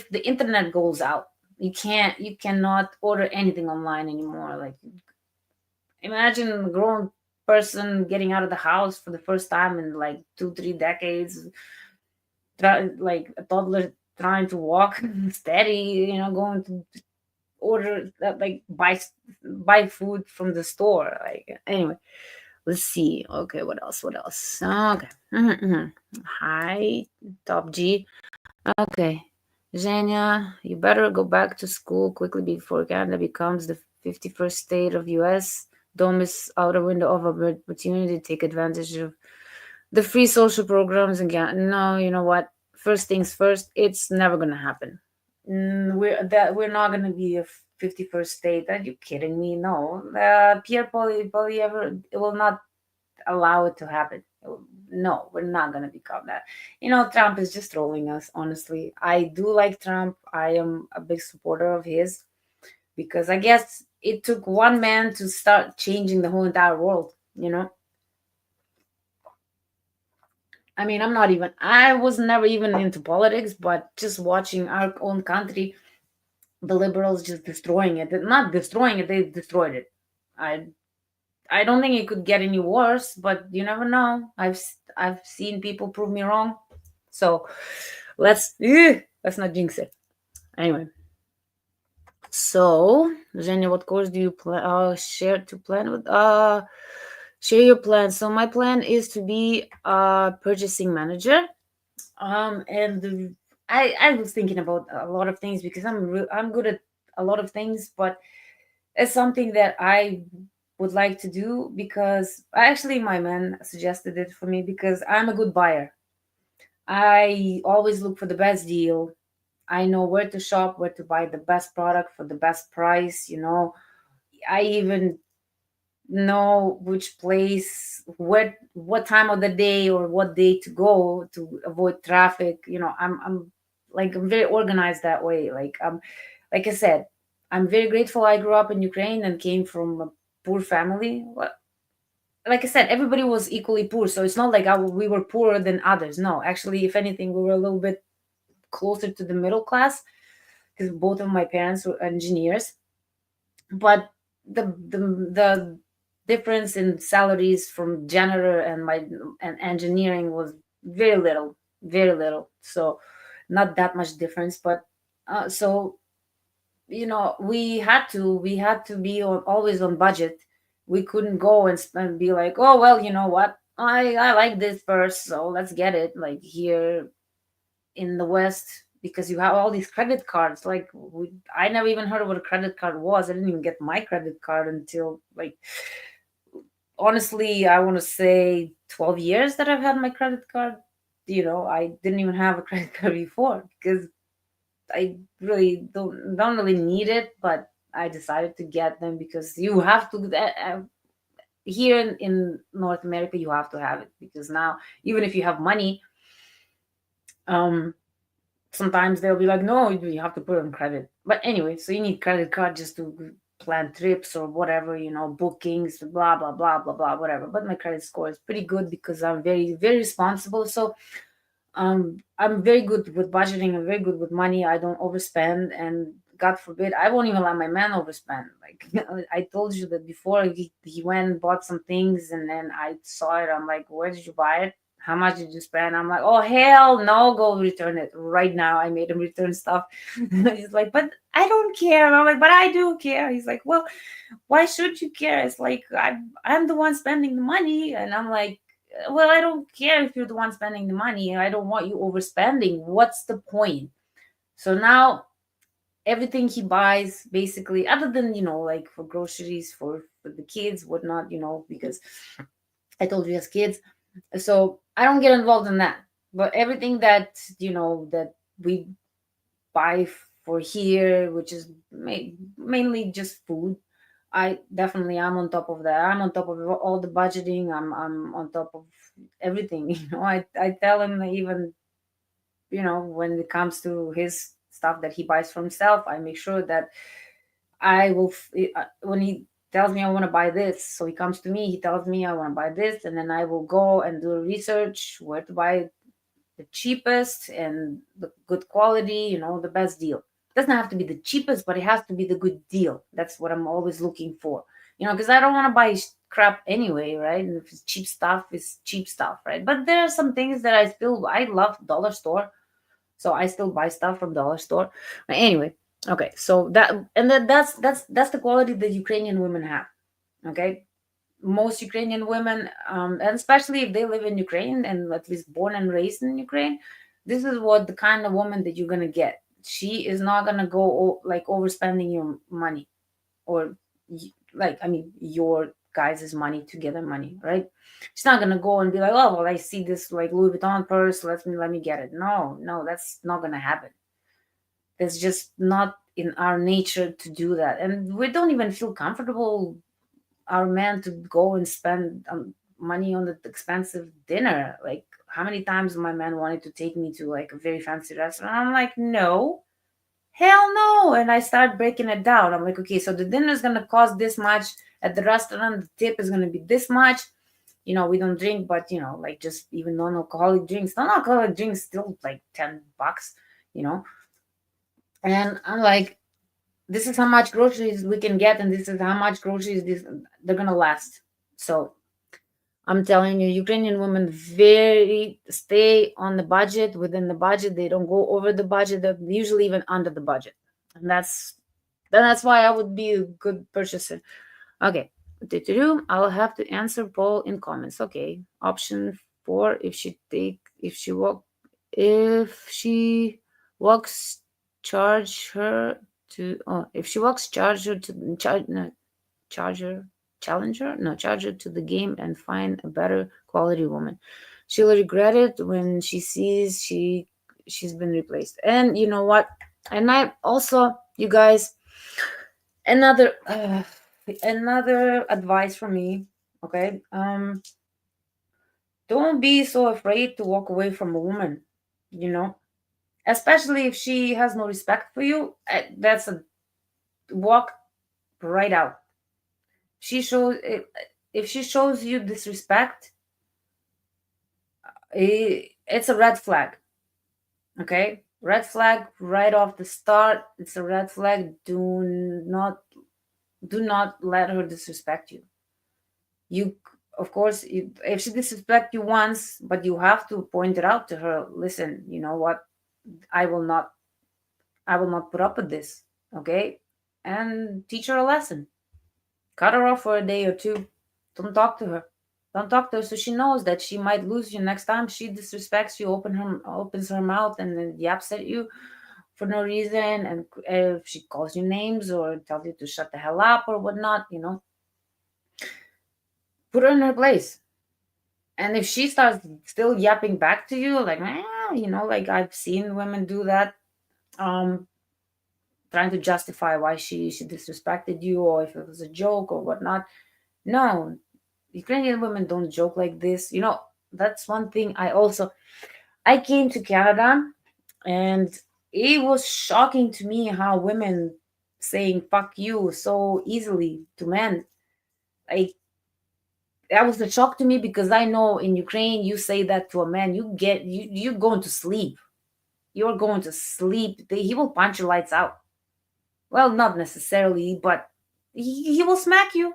the internet goes out? You cannot order anything online anymore. Like imagine a grown person getting out of the house for the first time in like 2-3 decades, like a toddler trying to walk steady, going to order like buy food from the store. Like anyway, Let's see. Okay, what else? What else? Okay. Hi, Top G. Okay. Zhenya, you better go back to school quickly before Canada becomes the 51st state of US. Don't miss out a window of opportunity to take advantage of the free social programs and no, you know what? First things first, it's never gonna happen. We're not gonna be a 51st state. Are you kidding me? No. Pierre Poilievre will not allow it to happen. No, we're not gonna become that. Trump is just trolling us, honestly. I do like Trump. I am a big supporter of his because I guess it took one man to start changing the whole entire world. I mean, I was never even into politics, but just watching our own country, the liberals just destroying it. Not destroying it, they destroyed it. I I don't think it could get any worse, but you never know. I've seen people prove me wrong. So let's not jinx it. Anyway, so Zhenya, what course do you share your plan? So my plan is to be a purchasing manager. And I was thinking about a lot of things because I'm good at a lot of things, but it's something that I would like to do because actually my man suggested it for me because I'm a good buyer. I always look for the best deal. I know where to shop, where to buy the best product for the best price. I even know which place, what time of the day or what day to go to avoid traffic. I'm very organized that way. Like I said, I'm very grateful I grew up in Ukraine and came from a poor family. Like I said, everybody was equally poor, so it's not like we were poorer than others. No, actually, if anything, we were a little bit closer to the middle class because both of my parents were engineers. But the difference in salaries from janitor and engineering was very little. So not that much difference, but so we had to be always on budget. We couldn't go and spend be like, oh well, you know what, I like this purse, so let's get it. Like here in the West, because you have all these credit cards. Like I never even heard of what a credit card was. I didn't even get my credit card until, like, honestly, I want to say 12 years that I've had my credit card. I didn't even have a credit card before because I really don't really need it, but I decided to get them because you have to. Here in North America, you have to have it because now, even if you have money, um, sometimes they'll be like, no, you have to put it on credit. But anyway, so you need credit card just to plan trips or whatever, bookings, blah blah blah blah blah, whatever. But my credit score is pretty good because I'm very very responsible. So I'm very good with budgeting. I'm very good with money. I don't overspend, and God forbid, I won't even let my man overspend. Like I told you that before, he went and bought some things, and then I saw it. I'm like, where did you buy it? How much did you spend? I'm like, oh hell no, go return it right now. I made him return stuff. He's like, but I don't care. I'm like, but I do care. He's like, well, why should you care? It's like I'm the one spending the money, and I'm like, well, I don't care if you're the one spending the money. I don't want you overspending. What's the point? So now everything he buys, basically, other than like for groceries for the kids, whatnot, because I told you he has kids, so I don't get involved in that. But everything that that we buy for here, which is mainly just food, I definitely am on top of that. I'm on top of all the budgeting. I'm on top of everything. I tell him that even when it comes to his stuff that he buys for himself, I make sure that I will when he tells me I want to buy this, so he comes to me, he tells me I want to buy this, and then I will go and do research where to buy the cheapest and the good quality, the best deal. It doesn't have to be the cheapest, but it has to be the good deal. That's what I'm always looking for. Because I don't want to buy crap anyway, right? And if it's cheap stuff, it's cheap stuff, right? But there are some things that I love dollar store, so I still buy stuff from dollar store. But anyway, okay, so that's the quality that Ukrainian women have. Okay, most Ukrainian women, and especially if they live in Ukraine and at least born and raised in Ukraine, this is what the kind of woman that you're gonna get. She is not gonna go like overspending your money, or like, I mean, your guys' money, together money, right? She's not gonna go and be like, oh well, I see this like Louis Vuitton purse, let me get it. No, no, that's not gonna happen. It's just not in our nature to do that, and we don't even feel comfortable our man to go and spend money on the expensive dinner. Like, how many times my man wanted to take me to like a very fancy restaurant? I'm like, no, hell no. And I start breaking it down. I'm like, okay, so the dinner is gonna cost this much at the restaurant. The tip is gonna be this much. We don't drink, but like just even non-alcoholic drinks. Non-alcoholic drinks still like $10. You know, and I'm like, this is how much groceries we can get, and this is how much groceries they're gonna last. So I'm telling you, Ukrainian women very stay on the budget, within the budget. They don't go over the budget. They're usually even under the budget, and that's why I would be a good purchaser. Okay, I'll have to answer poll in comments. Okay, option 4: if she walks, charge her to. Oh, if she walks, charge her to charge. No, charger challenger no charger to the game and find a better quality woman. She'll regret it when she sees she's been replaced. And you know what? And I also, you guys, another advice from me. Okay, don't be so afraid to walk away from a woman, you know especially if she has no respect for you. That's a walk right out. If she shows you disrespect, it's a red flag. Okay, red flag right off the start. It's a red flag. Do not let her disrespect you. You, of course, if she disrespect you once, but you have to point it out to her. Listen, you know what? I will not put up with this. Okay, and teach her a lesson. Cut her off for a day or two. Don't talk to her. Don't talk to her, so she knows that she might lose you next time she disrespects you, opens her mouth and then yaps at you for no reason, and if she calls you names or tells you to shut the hell up or whatnot, put her in her place. And if she starts still yapping back to you, like, like I've seen women do that, um, trying to justify why she disrespected you, or if it was a joke or whatnot. No, Ukrainian women don't joke like this. That's one thing. I came to Canada, and it was shocking to me how women saying "fuck you" so easily to men. Like, that was a shock to me, because I know in Ukraine, you say that to a man, you're going to sleep. You're going to sleep. He will punch your lights out. Well, not necessarily, but he will smack you.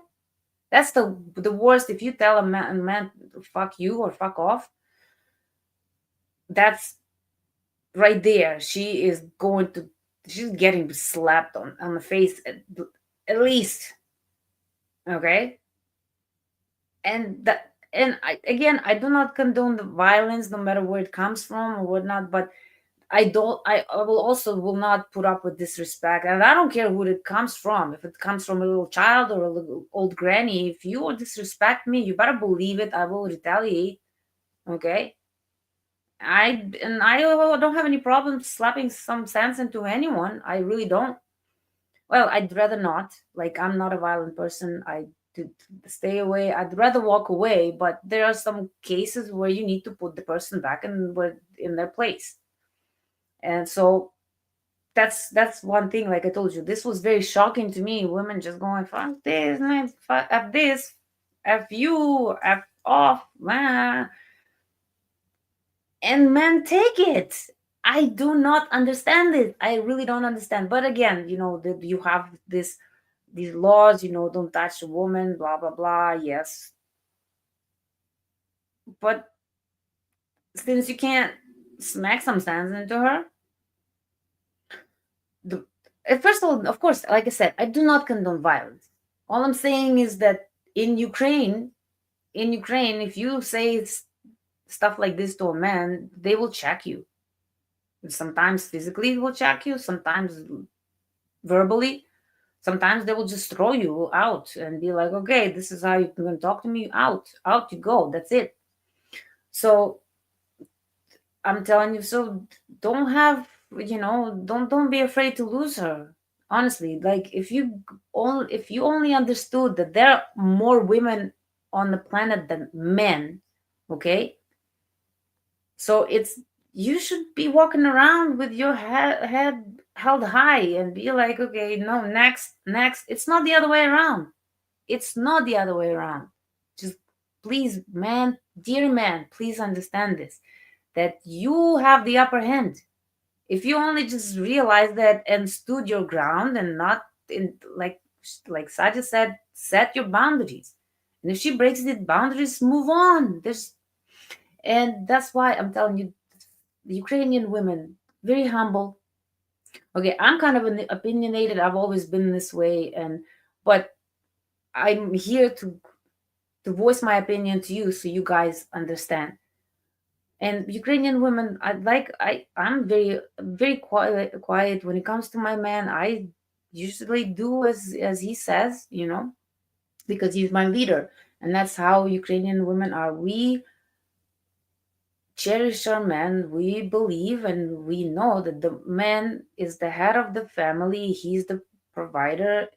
That's the worst. If you tell a man fuck you or fuck off, that's right there. She's getting slapped on the face at least. Okay. And I do not condone the violence, no matter where it comes from or whatnot, but I will not put up with disrespect, and I don't care who it comes from. If it comes from a little child or a little old granny, if you disrespect me, you better believe it, I will retaliate. Okay. I don't have any problem slapping some sense into anyone. I really don't. Well, I'd rather not. Like, I'm not a violent person. I to stay away. I'd rather walk away. But there are some cases where you need to put the person back in their place. And so that's one thing. Like I told you, this was very shocking to me. Women just going, fuck this, man, fuck f this, f you, f off, man. And men take it. I do not understand it. I really don't understand. But again, you have these laws, don't touch a woman, blah blah blah. Yes, but since you can't smack some sense into her, first of all, of course, like I said, I do not condone violence. All I'm saying is that in Ukraine, if you say stuff like this to a man, they will check you. Sometimes physically will check you, sometimes verbally, sometimes they will just throw you out and be like, okay, this is how you're going to talk to me. Out you go. That's it. So I'm telling you, so don't have, don't be afraid to lose her. Honestly, like if you only understood that there are more women on the planet than men, okay? So it's you should be walking around with your head held high and be like, okay, no, next, next. It's not the other way around. It's not the other way around. Just please, man, dear man, please understand this, that you have the upper hand. If you only just realize that and stood your ground and not in like Saja said, set your boundaries. And if she breaks the boundaries, move on. And that's why I'm telling you, the Ukrainian women, very humble. Okay, I'm kind of an opinionated. I've always been this way, but I'm here to voice my opinion to you so you guys understand. And Ukrainian women, I'm very quiet when it comes to my man. I usually do as he says, because he's my leader, and that's how Ukrainian women are. We cherish our man. We believe and we know that the man is the head of the family. He's the provider.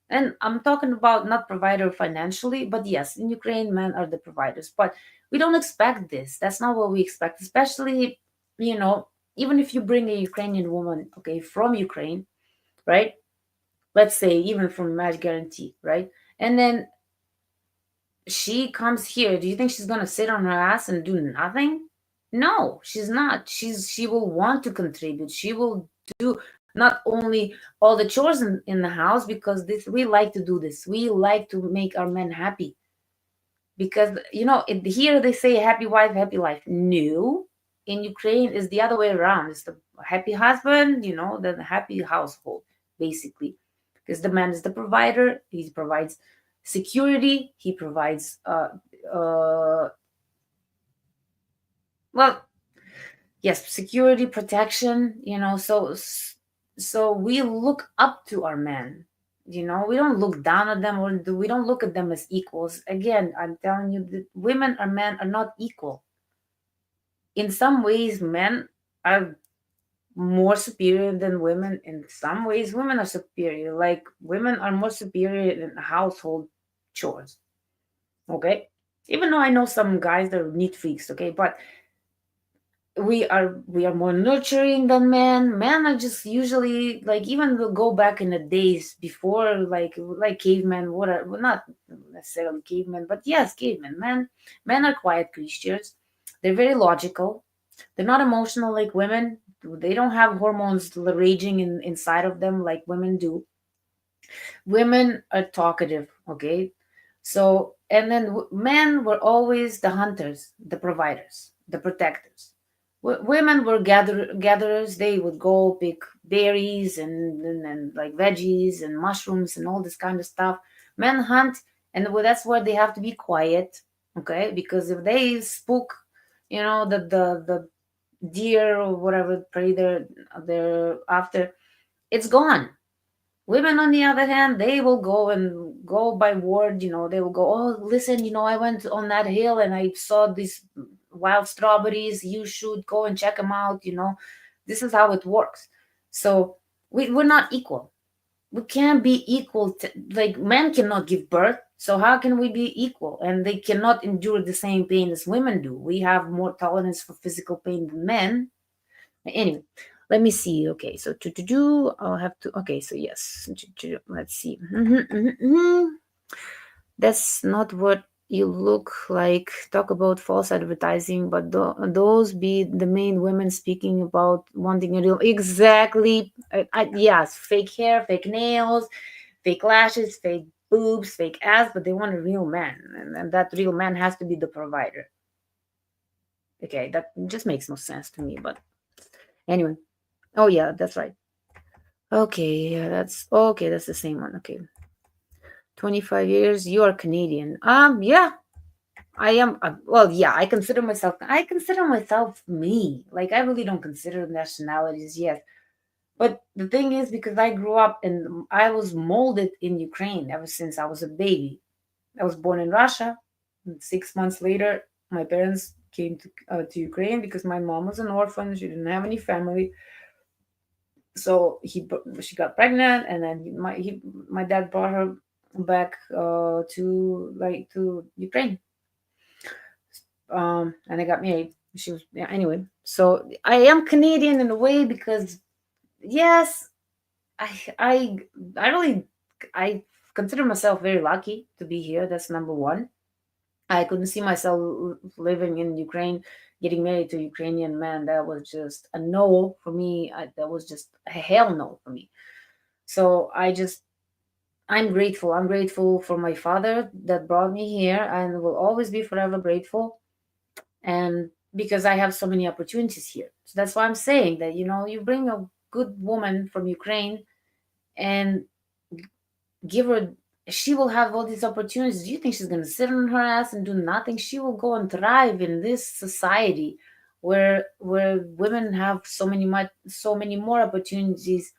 And I'm talking about not provider financially, but yes, in Ukraine, men are the providers. But we don't expect this. That's not what we expect, especially, you know, even if you bring a Ukrainian woman, okay, from Ukraine, right? Let's say even from Match Guarantee, right? And then she comes here, do you think she's gonna sit on her ass and do nothing? No, she's not. She will want to contribute. She will do not only all the chores in the house, because this we like to do this. We like to make our men happy. Because here they say happy wife, happy life. No, in Ukraine is the other way around. It's the happy husband, the happy household, basically. Because the man is the provider. He provides security. He provides uh well, yes, security, protection. So we look up to our men. We don't look down at them, or we don't look at them as equals. Again, I'm telling you that women and men are not equal. In some ways, men are more superior than women. In some ways, women are superior. Like women are more superior in household chores. Okay, even though I know some guys that are neat freaks. Okay, but we are more nurturing than men. Men are just usually, like, even they'll go back in the days before, like cavemen, whatever. Well, not necessarily cavemen, but yes, cavemen. Men are quiet creatures. They're very logical. They're not emotional like women. They don't have hormones raging inside of them like women do. Women are talkative. Okay, so, and then men were always the hunters, the providers, the protectors. Women were gatherers. They would go pick berries and like veggies and mushrooms and all this kind of stuff. Men hunt, and that's where they have to be quiet, okay? Because if they spook, the deer or whatever prey they're after, it's gone. Women, on the other hand, they will go and go by word. They will go, oh, listen, I went on that hill and I saw these wild strawberries. You should go and check them out. This is how it works. So we're not equal. We can't be equal. Like, men cannot give birth. So how can we be equal? And they cannot endure the same pain as women do. We have more tolerance for physical pain than men. Anyway, let me see. Okay, so to do, I'll have to. Okay, so yes, let's see. That's not what you look like. Talk about false advertising, but those be the main women speaking about wanting a real. Exactly. Yes, fake hair, fake nails, fake lashes, fake boobs, fake ass, but they want a real man, and that real man has to be the provider. Okay, that just makes no sense to me, but anyway. Oh yeah, that's right. Okay, yeah, that's okay. That's the same one. Okay. 25 years. You are Canadian. Yeah, I am. Well, yeah, I consider myself me. Like, I really don't consider nationalities yet. But the thing is, because I grew up and I was molded in Ukraine ever since I was a baby. I was born in Russia. And 6 months later, my parents came to Ukraine because my mom was an orphan. She didn't have any family. So she got pregnant, and then my dad brought her back to Ukraine. And I got married. She was, yeah, anyway. So I am Canadian in a way because, yes, I I I really I consider myself very lucky to be here. That's number one. I couldn't see myself living in Ukraine, getting married to a Ukrainian man. That was just a no for me. That was just a hell no for me. So I'm grateful. I'm grateful for my father that brought me here, and will always be forever grateful. And because I have so many opportunities here, so that's why I'm saying that, you bring a good woman from Ukraine and give her, she will have all these opportunities. Do you think she's going to sit on her ass and do nothing? She will go and thrive in this society where women have so many more opportunities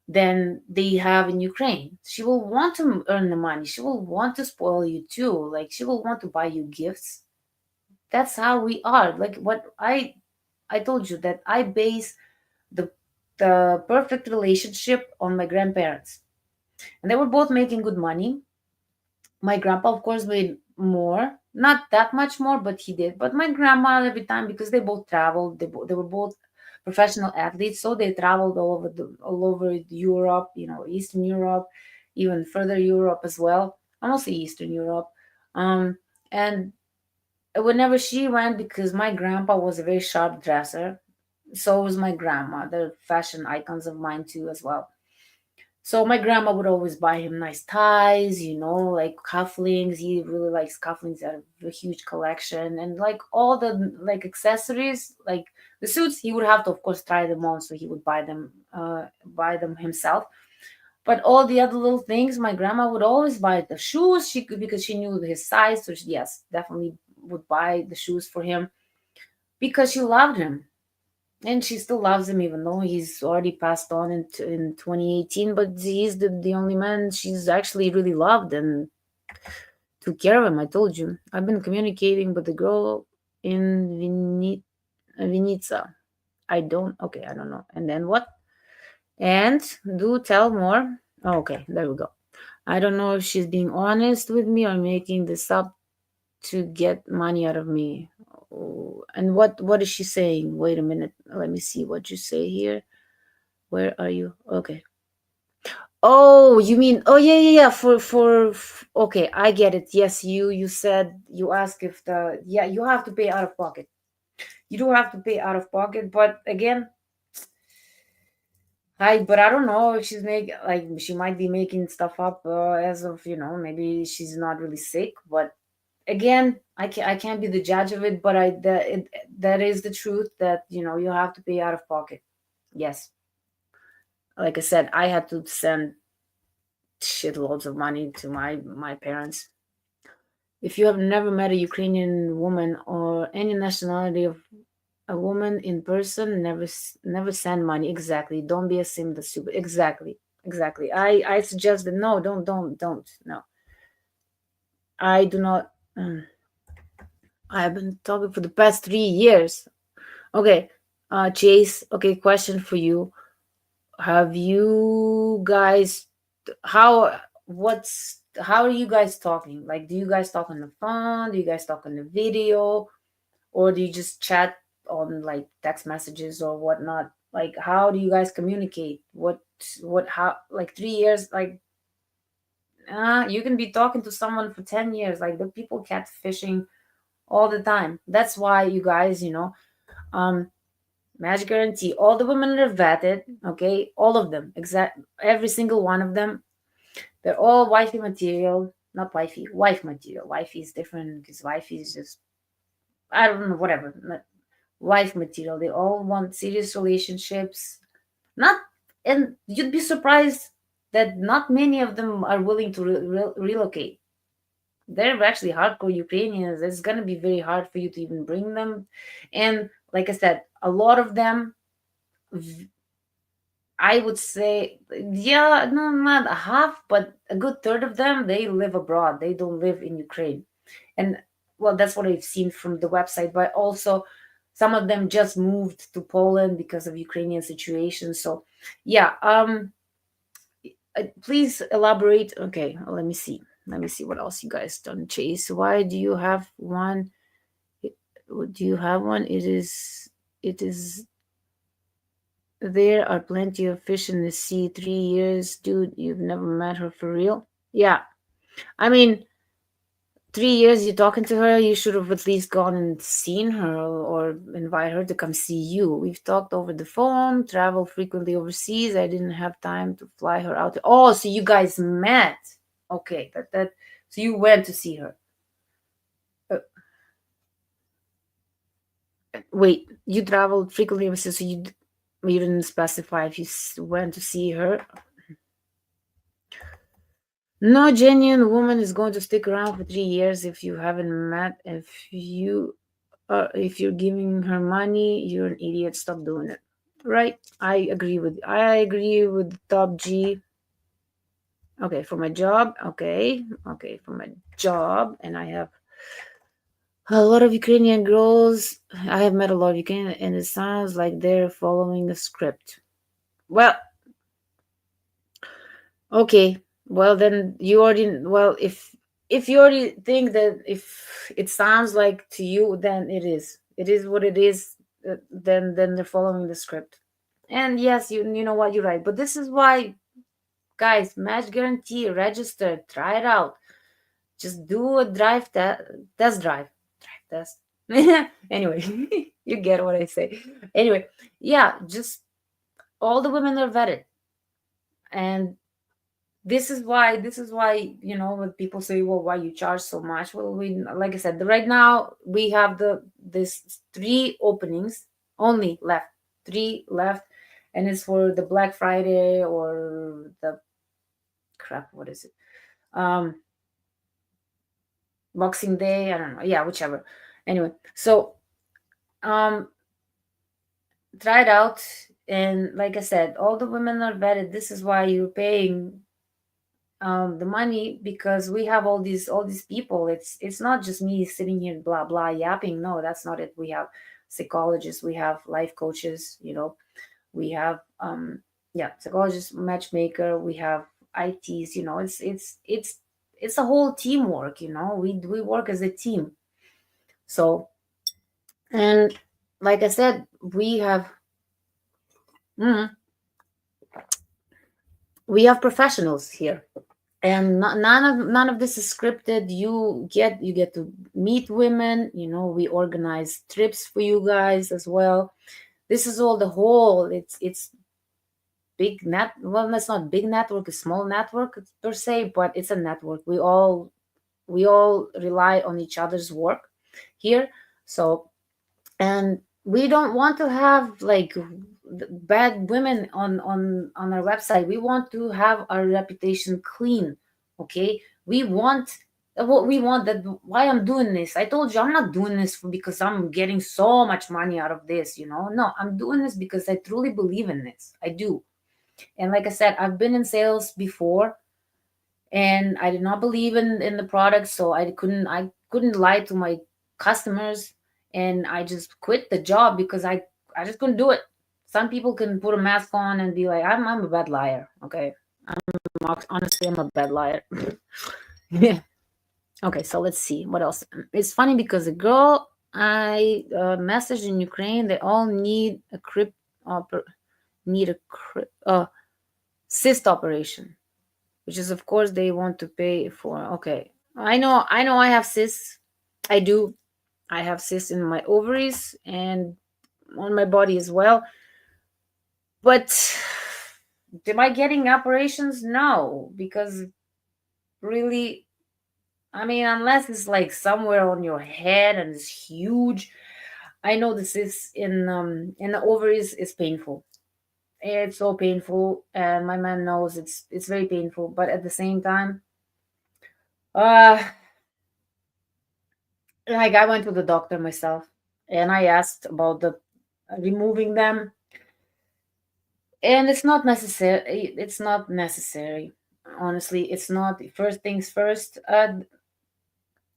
than they have in Ukraine. She will want to earn the money. She will want to spoil you too. Like, she will want to buy you gifts. That's how we are. Like, what I told you, that I base the the perfect relationship on my grandparents. And they were both making good money. My grandpa, of course, made more, not that much more, but he did. But my grandma, every time, because they both traveled, they were both professional athletes, so they traveled all over Europe, Eastern Europe, even further Europe as well, mostly Eastern Europe. Um, and whenever she went, because my grandpa was a very sharp dresser, so was my grandma. They're fashion icons of mine too, as well. So my grandma would always buy him nice ties, like cufflinks. He really likes cufflinks, out of a huge collection, and like all the like accessories, like the suits. He would have to, of course, try them on, so he would buy them himself. But all the other little things, my grandma would always buy the shoes. She could, because she knew his size, so she, yes, definitely would buy the shoes for him because she loved him, and she still loves him, even though he's already passed on in 2018. But he's the only man she's actually really loved and took care of him. I told you, I've been communicating with the girl in Vinica. I don't know. And then what? And do tell more. Oh, okay, there we go. I don't know if she's being honest with me or making this up to get money out of me. Oh, and what is she saying? Wait a minute. Let me see what you say here. Where are you? Okay. Oh, you mean, oh, yeah, yeah, yeah, okay, I get it. Yes, you said, you asked if yeah, you have to pay out of pocket. You do have to pay out of pocket, but again, I don't know if she might be making stuff up, as of, maybe she's not really sick. But again, I can't be the judge of it. But that is the truth, that you have to pay out of pocket. Yes, like I said, I had to send shitloads of money to my parents. If you have never met a Ukrainian woman or any nationality of a woman in person, never send money. Exactly. Don't be a sim the stupid. Exactly. Exactly. I suggest that, no, don't. No. I do not. I've been talking for the past 3 years. Okay. Chase. Okay. Question for you. Have you guys, how are you guys talking? Like, do you guys talk on the phone? Do you guys talk on the video? Or do you just chat on like text messages or whatnot? Like, how do you guys communicate? How, like, 3 years? Like, you can be talking to someone for 10 years. Like, the people catfishing all the time. That's why, you guys, um, match guarantee. All the women are vetted, okay? All of them, exact, every single one of them. They're all wifey material, not wifey, wife material. Wifey is different because wifey is just, I don't know, whatever. Wife material. They all want serious relationships. Not, and you'd be surprised. that not many of them are willing to relocate. They're actually hardcore Ukrainians. It's gonna be very hard for you to even bring them. And like I said, a lot of them, I would say, yeah, no, not a half, but a good third of them, they live abroad. They don't live in Ukraine. And well, that's what I've seen from the website. But also, some of them just moved to Poland because of Ukrainian situation. So, yeah, please elaborate. Okay, let me see. Let me see what else you guys done. Chase, why do you have one? Do you have one? It is there are plenty of fish in the sea. 3 years, dude. You've never met her for real? Yeah. I mean, 3 years you're talking to her, you should have at least gone and seen her or invite her to come see you. We've talked over the phone, travel frequently overseas. I didn't have time to fly her out. Oh, so you guys met. Okay, that so you went to see her. Uh, Wait, you traveled frequently overseas, so you didn't specify if you went to see her. No genuine woman is going to stick around for 3 years if you haven't met. If you're giving her money, you're an idiot. Stop doing it. Right? I agree with top G. Okay, for my job. Okay, for my job, and I have a lot of Ukrainian girls. I have met a lot of Ukrainian, and it sounds like they're following a script. Well, okay. Well, then you already. Well, if you already think that if it sounds like to you, then it is. It is what it is. Then they're following the script. And yes, you know what, you're right. But this is why, guys, match guarantee, register, try it out. Just do a test drive. Drive test. Anyway, you get what I say. Anyway, yeah, just all the women are vetted. And this is why when people say, well, why you charge so much? Well, we, like I said, right now we have this three openings only left, three left, and it's for the Black Friday or the crap, what is it, um Boxing Day, I don't know, yeah, whichever. Anyway, so um try it out. And like I said, all the women are vetted. This is why you're paying the money, because we have all these people. It's not just me sitting here blah blah yapping. No, that's not it. We have psychologists, we have life coaches, we have yeah, psychologist, matchmaker, we have ITs. It's a whole teamwork. We work as a team. So, and like I said, mm, we have professionals here, and none of this is scripted. You get to meet women. We organize trips for you guys as well. This is all the whole. It's big net. Well, that's not big network, a small network per se, but it's a network. We all rely on each other's work here. So, and we don't want to have like bad women on our website. We want to have our reputation clean. Okay, we want that. Why I'm doing this? I told you I'm not doing this because I'm getting so much money out of this. No, I'm doing this because I truly believe in this. I do. And like I said, I've been in sales before, and I did not believe in the product, so I couldn't lie to my customers, and I just quit the job because I just couldn't do it. Some people can put a mask on and be like, I'm a bad liar. Okay, honestly, I'm a bad liar. Yeah. Okay, so let's see what else. It's funny because the girl I messaged in Ukraine, they all need a cyst operation, which is, of course, they want to pay for. Okay, I know I have cysts. I do. I have cysts in my ovaries and on my body as well. But am I getting operations? No, because really, I mean, unless it's like somewhere on your head and it's huge. I know the cysts in the ovaries is painful. It's so painful, and my man knows it's very painful. But at the same time, uh, like I went to the doctor myself, and I asked about the removing them, and it's not necessary. It's not necessary. Honestly, it's not. First things first.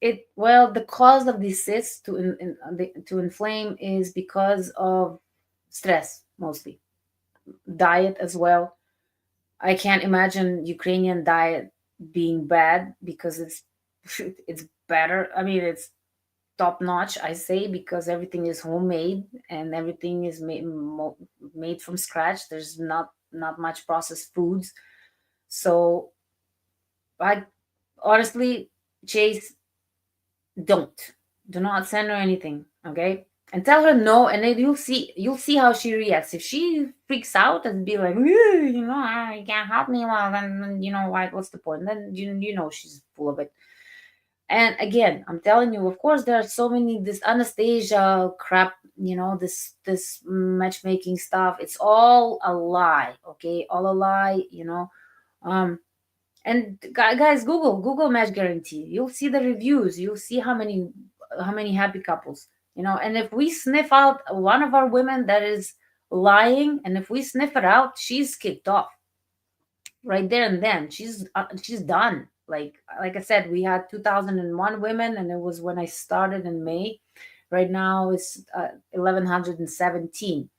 It well, the cause of the cysts to inflame is because of stress mostly, diet as well. I can't imagine Ukrainian diet being bad because it's better. I mean, it's top notch. I say because everything is homemade and everything is made from scratch. There's not much processed foods. So I honestly, Chase, don't do not send her anything, okay? And tell her no, and then you'll see how she reacts. If she freaks out and be like, you can't help me, well, then you know what? What's the point? Then you know she's full of it. And again, I'm telling you, of course, there are so many this Anastasia crap, this matchmaking stuff. It's all a lie, okay? All a lie, Um, and guys, Google match guarantee. You'll see the reviews. You'll see how many happy couples. And if we sniff out one of our women that is lying, and if we sniff it out, she's kicked off right there and then. She's done. Like I said, we had 2001 women, and it was when I started in May. Right now it's 1117.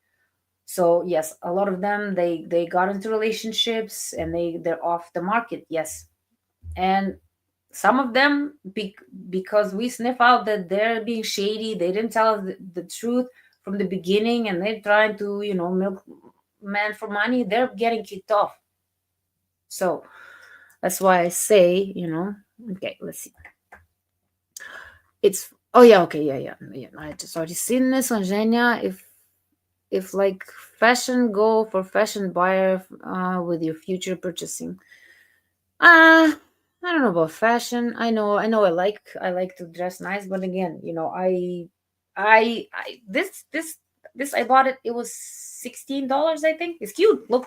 So yes, a lot of them they got into relationships and they're off the market. Yes, and some of them because we sniff out that they're being shady, they didn't tell us the truth from the beginning, and they're trying to milk men for money, they're getting kicked off. So that's why I say, okay, let's see. It's oh yeah, okay, yeah, I just already seen this on Zhenya. If like fashion, go for fashion buyer with your future purchasing. I don't know about fashion. I know I like to dress nice, but again, I this I bought it. It was $16, I think. It's cute. Look,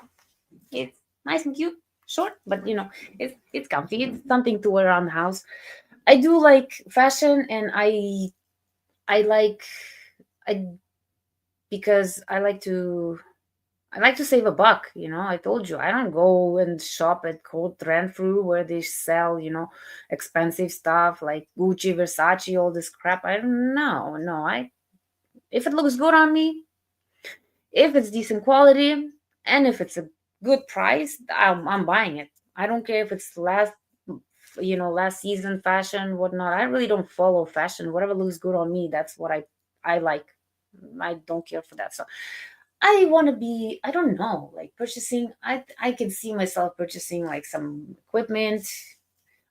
it's nice and cute. Short, but it's comfy. It's something to wear around the house. I do like fashion, and I like I because I like to save a buck. I told you I don't go and shop at Cold Renfrew where they sell, expensive stuff like Gucci, Versace, all this crap. I don't know. No, if it looks good on me, if it's decent quality, and if it's a good price, I'm buying it. I don't care if it's last season fashion, whatnot. I really don't follow fashion. Whatever looks good on me, that's what I like. I don't care for that. So I want to be, I don't know, like purchasing. I can see myself purchasing like some equipment.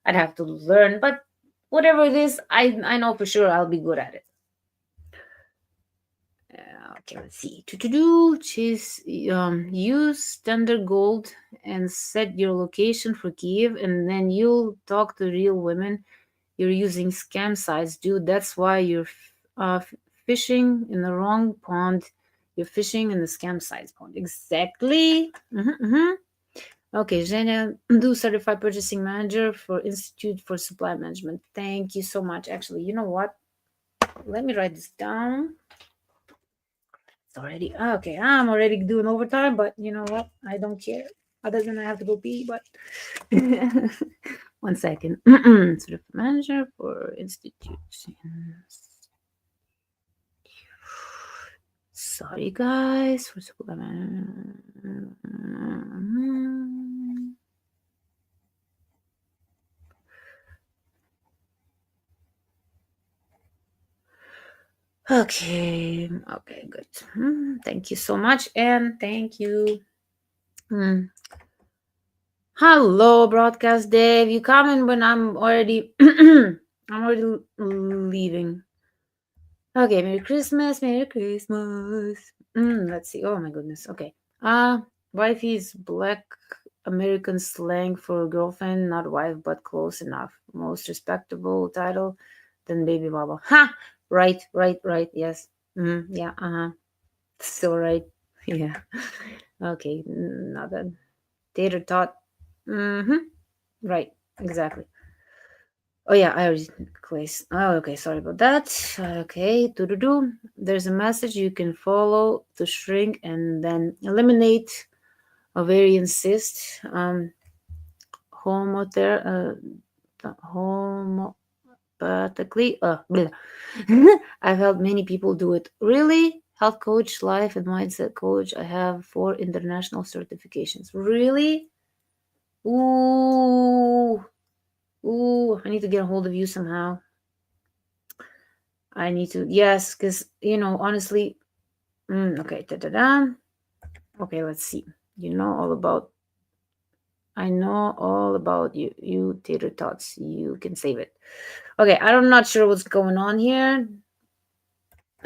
I'd have to learn, but whatever it is, I know for sure I'll be good at it. Okay, let's see. To choose use standard gold and set your location for Kiev, and then you'll talk to real women. You're using scam sites, dude. That's why you're fishing in the wrong pond. You're fishing in the scam sites pond. Exactly. Okay, Zhenya, do certified purchasing manager for Institute for Supply Management. Thank you so much. Actually, you know what? Let me write this down. It's already okay. I'm already doing overtime, but you know what? I don't care. Other than I have to go pee, but 1 second. Sort of manager for institutions. Sorry, guys. For okay. Okay, good. Thank you so much, and thank you. Hello, broadcast Dave. You coming when I'm already I'm already leaving. Okay, Merry Christmas, Merry Christmas. Let's see. Oh my goodness. Okay. Wifey is black American slang for girlfriend, not wife, but close enough. Most respectable title than baby mama. Ha! Right. Yes. Yeah. So right. Yeah. Okay, not that. Tater tot. Mm-hmm. Right, exactly. Oh yeah, I already place. Oh, okay, sorry about that. Okay, do do do. There's a message you can follow to shrink and then eliminate ovarian cyst. Homopathically. Bleh. I've helped many people do it. Really? Health coach, life and mindset coach. I have 4 international certifications. Really? Ooh, ooh. I need to get a hold of you somehow. I need to, yes, because, honestly, okay, da-da-da. Okay, let's see. You know all about, I know all about you, tater tots. You can save it. Okay, I'm not sure what's going on here.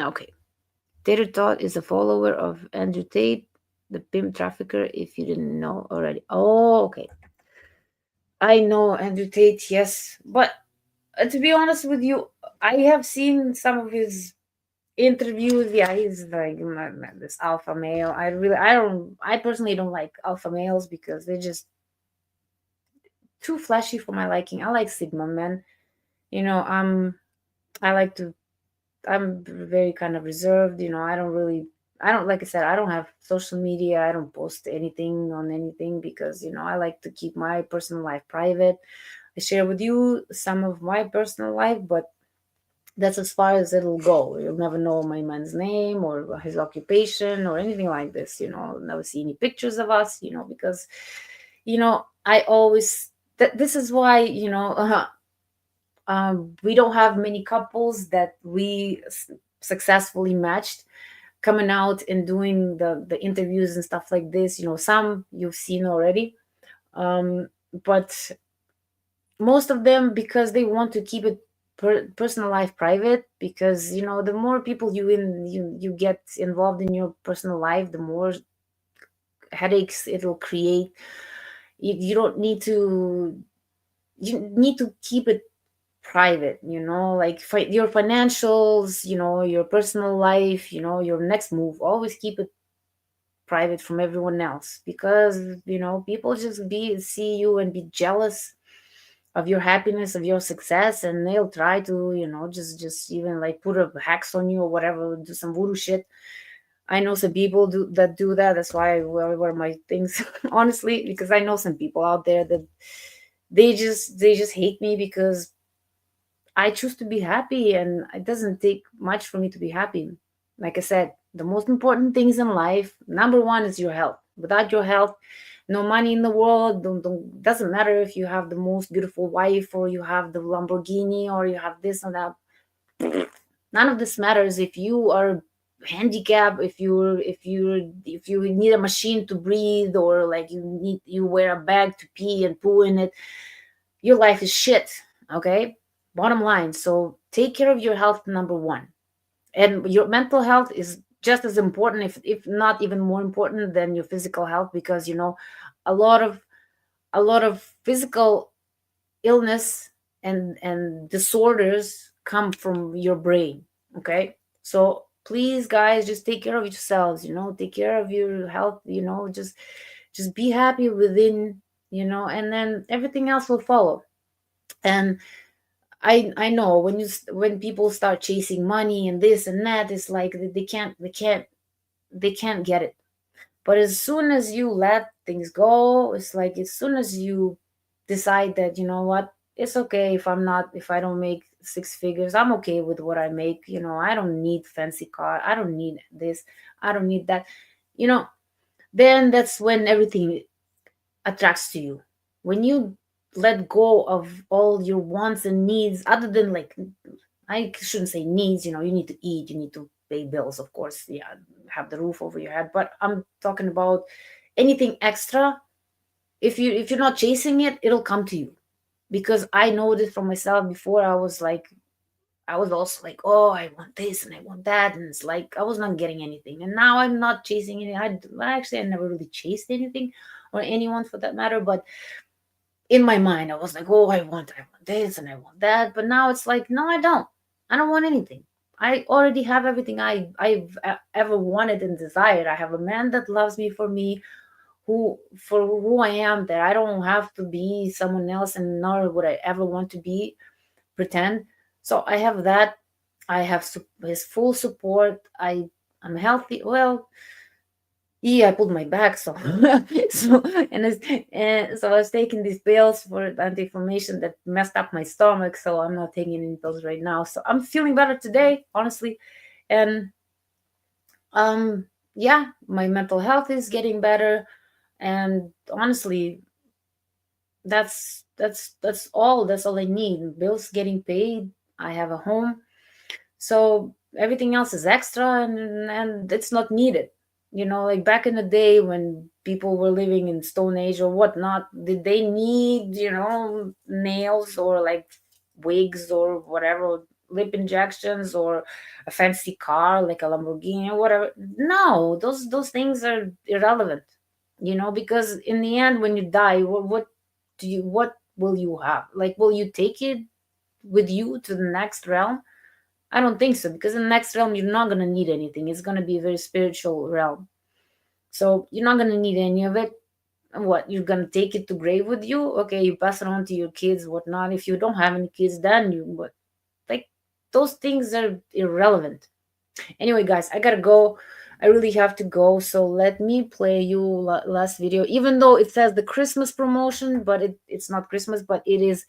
Okay. Tater tot is a follower of Andrew Tate, the pimp trafficker, if you didn't know already. Oh, okay. I know Andrew Tate, yes. But to be honest with you, I have seen some of his interviews. Yeah, he's like this alpha male. I personally don't like alpha males because they're just too flashy for my liking. I like sigma men. You know, I like to. I'm very kind of reserved. I don't really. I don't, like I said, I don't have social media. I don't post anything on anything because I like to keep my personal life private. I share with you some of my personal life, but that's as far as it'll go. You'll never know my man's name or his occupation or anything like this. I'll never see any pictures of us. Because I always this is why we don't have many couples that we successfully matched coming out and doing the interviews and stuff like this. Some you've seen already, but most of them because they want to keep it personal life private, because the more people you get involved in your personal life, the more headaches it'll create. You don't need to, you need to keep it private, like your financials, your personal life, your next move, always keep it private from everyone else, because people just be see you and be jealous of your happiness, of your success, and they'll try to just even like put a hacks on you or whatever, do some voodoo shit. I know some people do that. That's why I wear my things honestly, because I know some people out there that they just hate me because I choose to be happy, and it doesn't take much for me to be happy. Like I said, the most important things in life, number one is your health. Without your health, no money in the world. Doesn't matter if you have the most beautiful wife or you have the Lamborghini or you have this and that. None of this matters if you are handicapped, if you need a machine to breathe, or like you wear a bag to pee and poo in it. Your life is shit. Okay, bottom line. So take care of your health, number one, and your mental health is just as important, if not even more important than your physical health, because a lot of physical illness and disorders come from your brain. Okay, so please guys, just take care of yourselves, take care of your health, just be happy within, and then everything else will follow. And I know when people start chasing money and this and that, it's like they can't get it. But as soon as you let things go, it's like as soon as you decide that, what, it's okay if I don't make 6 figures, I'm okay with what I make. I don't need fancy car. I don't need this. I don't need that. You know, then that's when everything attracts to you. When you let go of all your wants and needs, other than like, I shouldn't say needs, you need to eat, you need to pay bills, of course, yeah, have the roof over your head, but I'm talking about anything extra. If you're not chasing it, it'll come to you. Because I know this from myself. Before, I was also like, oh, I want this and I want that, and it's like I was not getting anything. And now I'm not chasing anything. I never really chased anything or anyone for that matter, but in my mind I was like, oh, I want this and I want that. But now it's like, no, I don't want anything. I already have everything I've ever wanted and desired. I have a man that loves me for me, who I am, that I don't have to be someone else, and nor would I ever want to be, pretend. So I have that. I have his full support. I'm healthy. Well, yeah, I pulled my back, so so and so I was taking these pills for anti-inflammation that messed up my stomach. So I'm not taking any pills right now. So I'm feeling better today, honestly, and um, yeah, my mental health is getting better, and honestly, that's all I need. Bills getting paid. I have a home, so everything else is extra, and it's not needed. Like back in the day when people were living in Stone Age or whatnot, did they need nails or like wigs or whatever, lip injections, or a fancy car like a Lamborghini or whatever? No, those things are irrelevant. Because in the end, when you die, what will you have? Like, will you take it with you to the next realm? I don't think so, because in the next realm, you're not going to need anything. It's going to be a very spiritual realm. So you're not going to need any of it. And what, you're going to take it to grave with you? Okay, you pass it on to your kids, whatnot. If you don't have any kids, then you, what? Like, those things are irrelevant. Anyway, guys, I got to go. I really have to go. So let me play you last video, even though it says the Christmas promotion, but it's not Christmas, but it is.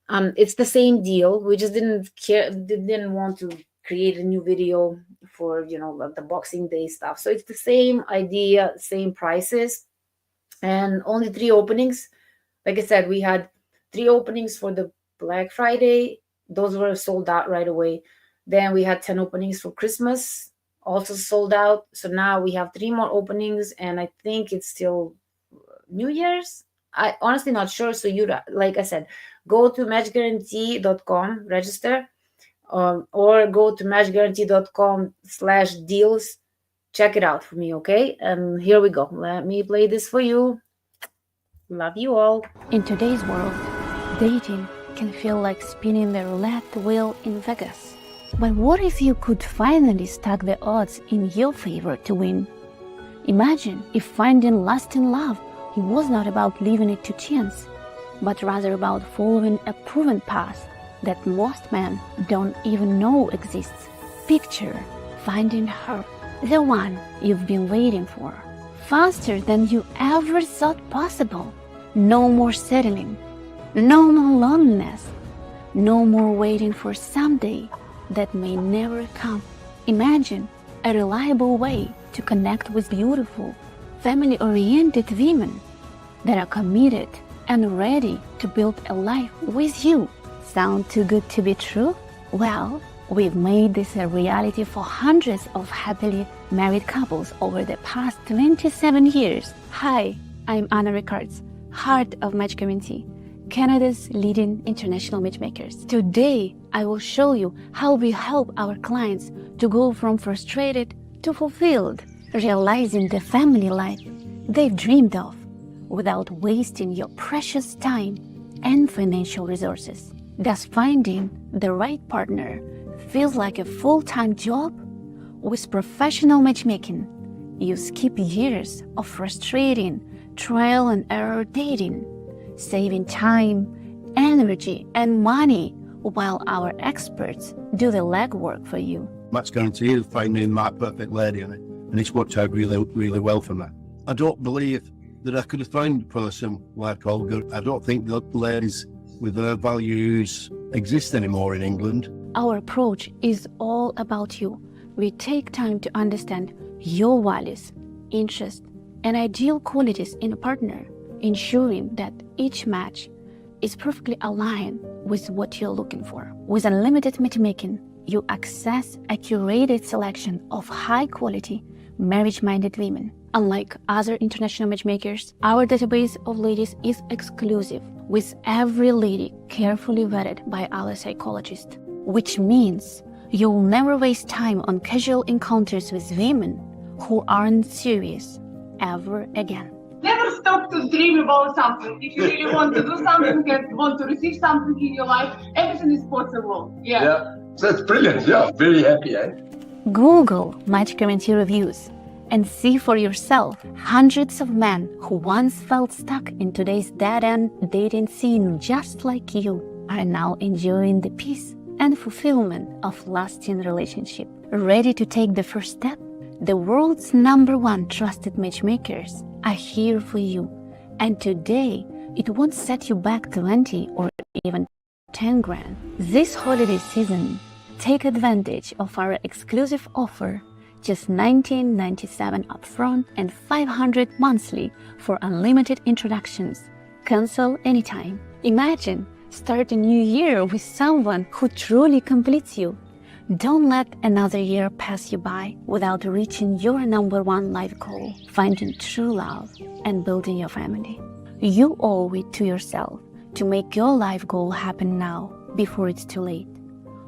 It's the same deal. We just didn't want to create a new video for like the Boxing Day stuff. So it's the same idea, same prices, and only 3 openings. Like I said, we had 3 openings for the Black Friday. Those were sold out right away. Then we had 10 openings for Christmas, also sold out. So now we have 3 more openings, and I think it's still New Year's. I honestly not sure. So like I said, go to matchguarantee.com, register, or go to matchguarantee.com/deals. Check it out for me, okay? And here we go. Let me play this for you. Love you all. In today's world, dating can feel like spinning the roulette wheel in Vegas. But what if you could finally stack the odds in your favor to win? Imagine if finding lasting love was not about leaving it to chance, but rather about following a proven path that most men don't even know exists. Picture finding her, the one you've been waiting for, faster than you ever thought possible. No more settling, no more loneliness, no more waiting for someday that may never come. Imagine a reliable way to connect with beautiful, family-oriented women that are committed and ready to build a life with you. Sound too good to be true? Well, we've made this a reality for hundreds of happily married couples over the past 27 years. Hi, I'm Anna Ricards, heart of Matchmaking, Canada's leading international matchmakers. Today, I will show you how we help our clients to go from frustrated to fulfilled, realizing the family life they've dreamed of, without wasting your precious time and financial resources. Does finding the right partner feel like a full-time job? With professional matchmaking, you skip years of frustrating trial and error dating, saving time, energy, and money while our experts do the legwork for you. Match Guarantee is finding my perfect lady, and it's worked out really, really well for me. I don't believe that I could have found a person like Olga. I don't think that ladies with their values exist anymore in England. Our approach is all about you. We take time to understand your values, interests, and ideal qualities in a partner, ensuring that each match is perfectly aligned with what you're looking for. With unlimited matchmaking, you access a curated selection of high-quality, marriage-minded women. Unlike other international matchmakers, our database of ladies is exclusive, with every lady carefully vetted by our psychologist, which means you'll never waste time on casual encounters with women who aren't serious ever again. Never stop to dream about something. If you really want to do something and want to receive something in your life, everything is possible. Yeah. That's brilliant. Yeah, very happy, eh? Google Matchmaking reviews and see for yourself hundreds of men who once felt stuck in today's dead-end dating scene just like you are now enjoying the peace and fulfillment of lasting relationship. Ready to take the first step? The world's #1 trusted matchmakers are here for you. And today, it won't set you back 20 or even 10 grand. This holiday season, take advantage of our exclusive offer, just $19.97 upfront and $500 monthly for unlimited introductions. Cancel anytime. Imagine start a new year with someone who truly completes you. Don't let another year pass you by without reaching your #1 life goal, finding true love and building your family. You owe it to yourself to make your life goal happen now before it's too late.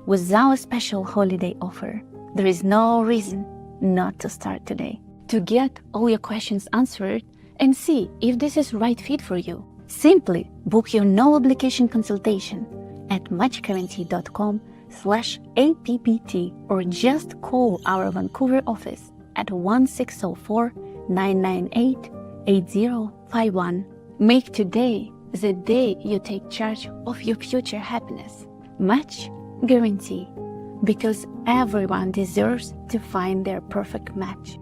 With our special holiday offer, there is no reason not to start today. To get all your questions answered and see if this is right fit for you, simply book your no obligation consultation at matchmaking.com/APPT or just call our Vancouver office at 1604-998-8051. Make today the day you take charge of your future happiness. Match guarantee, because everyone deserves to find their perfect match.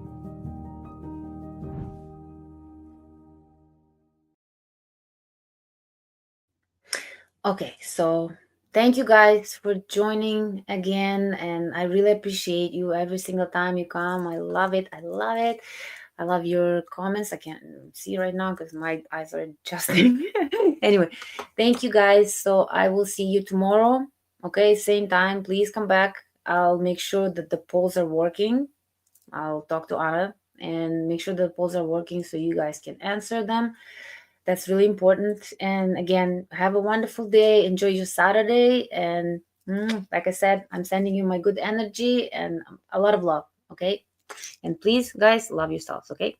Okay, so thank you guys for joining again, and I really appreciate you every single time you come. I love it. I love it. I love your comments. I can't see right now because my eyes are adjusting. Anyway, thank you guys. So I will see you tomorrow. Okay, same time. Please come back. I'll make sure that the polls are working. I'll talk to Anna and make sure the polls are working so you guys can answer them. That's really important. And again, have a wonderful day. Enjoy your Saturday. And like I said, I'm sending you my good energy and a lot of love. Okay. And please, guys, love yourselves. Okay.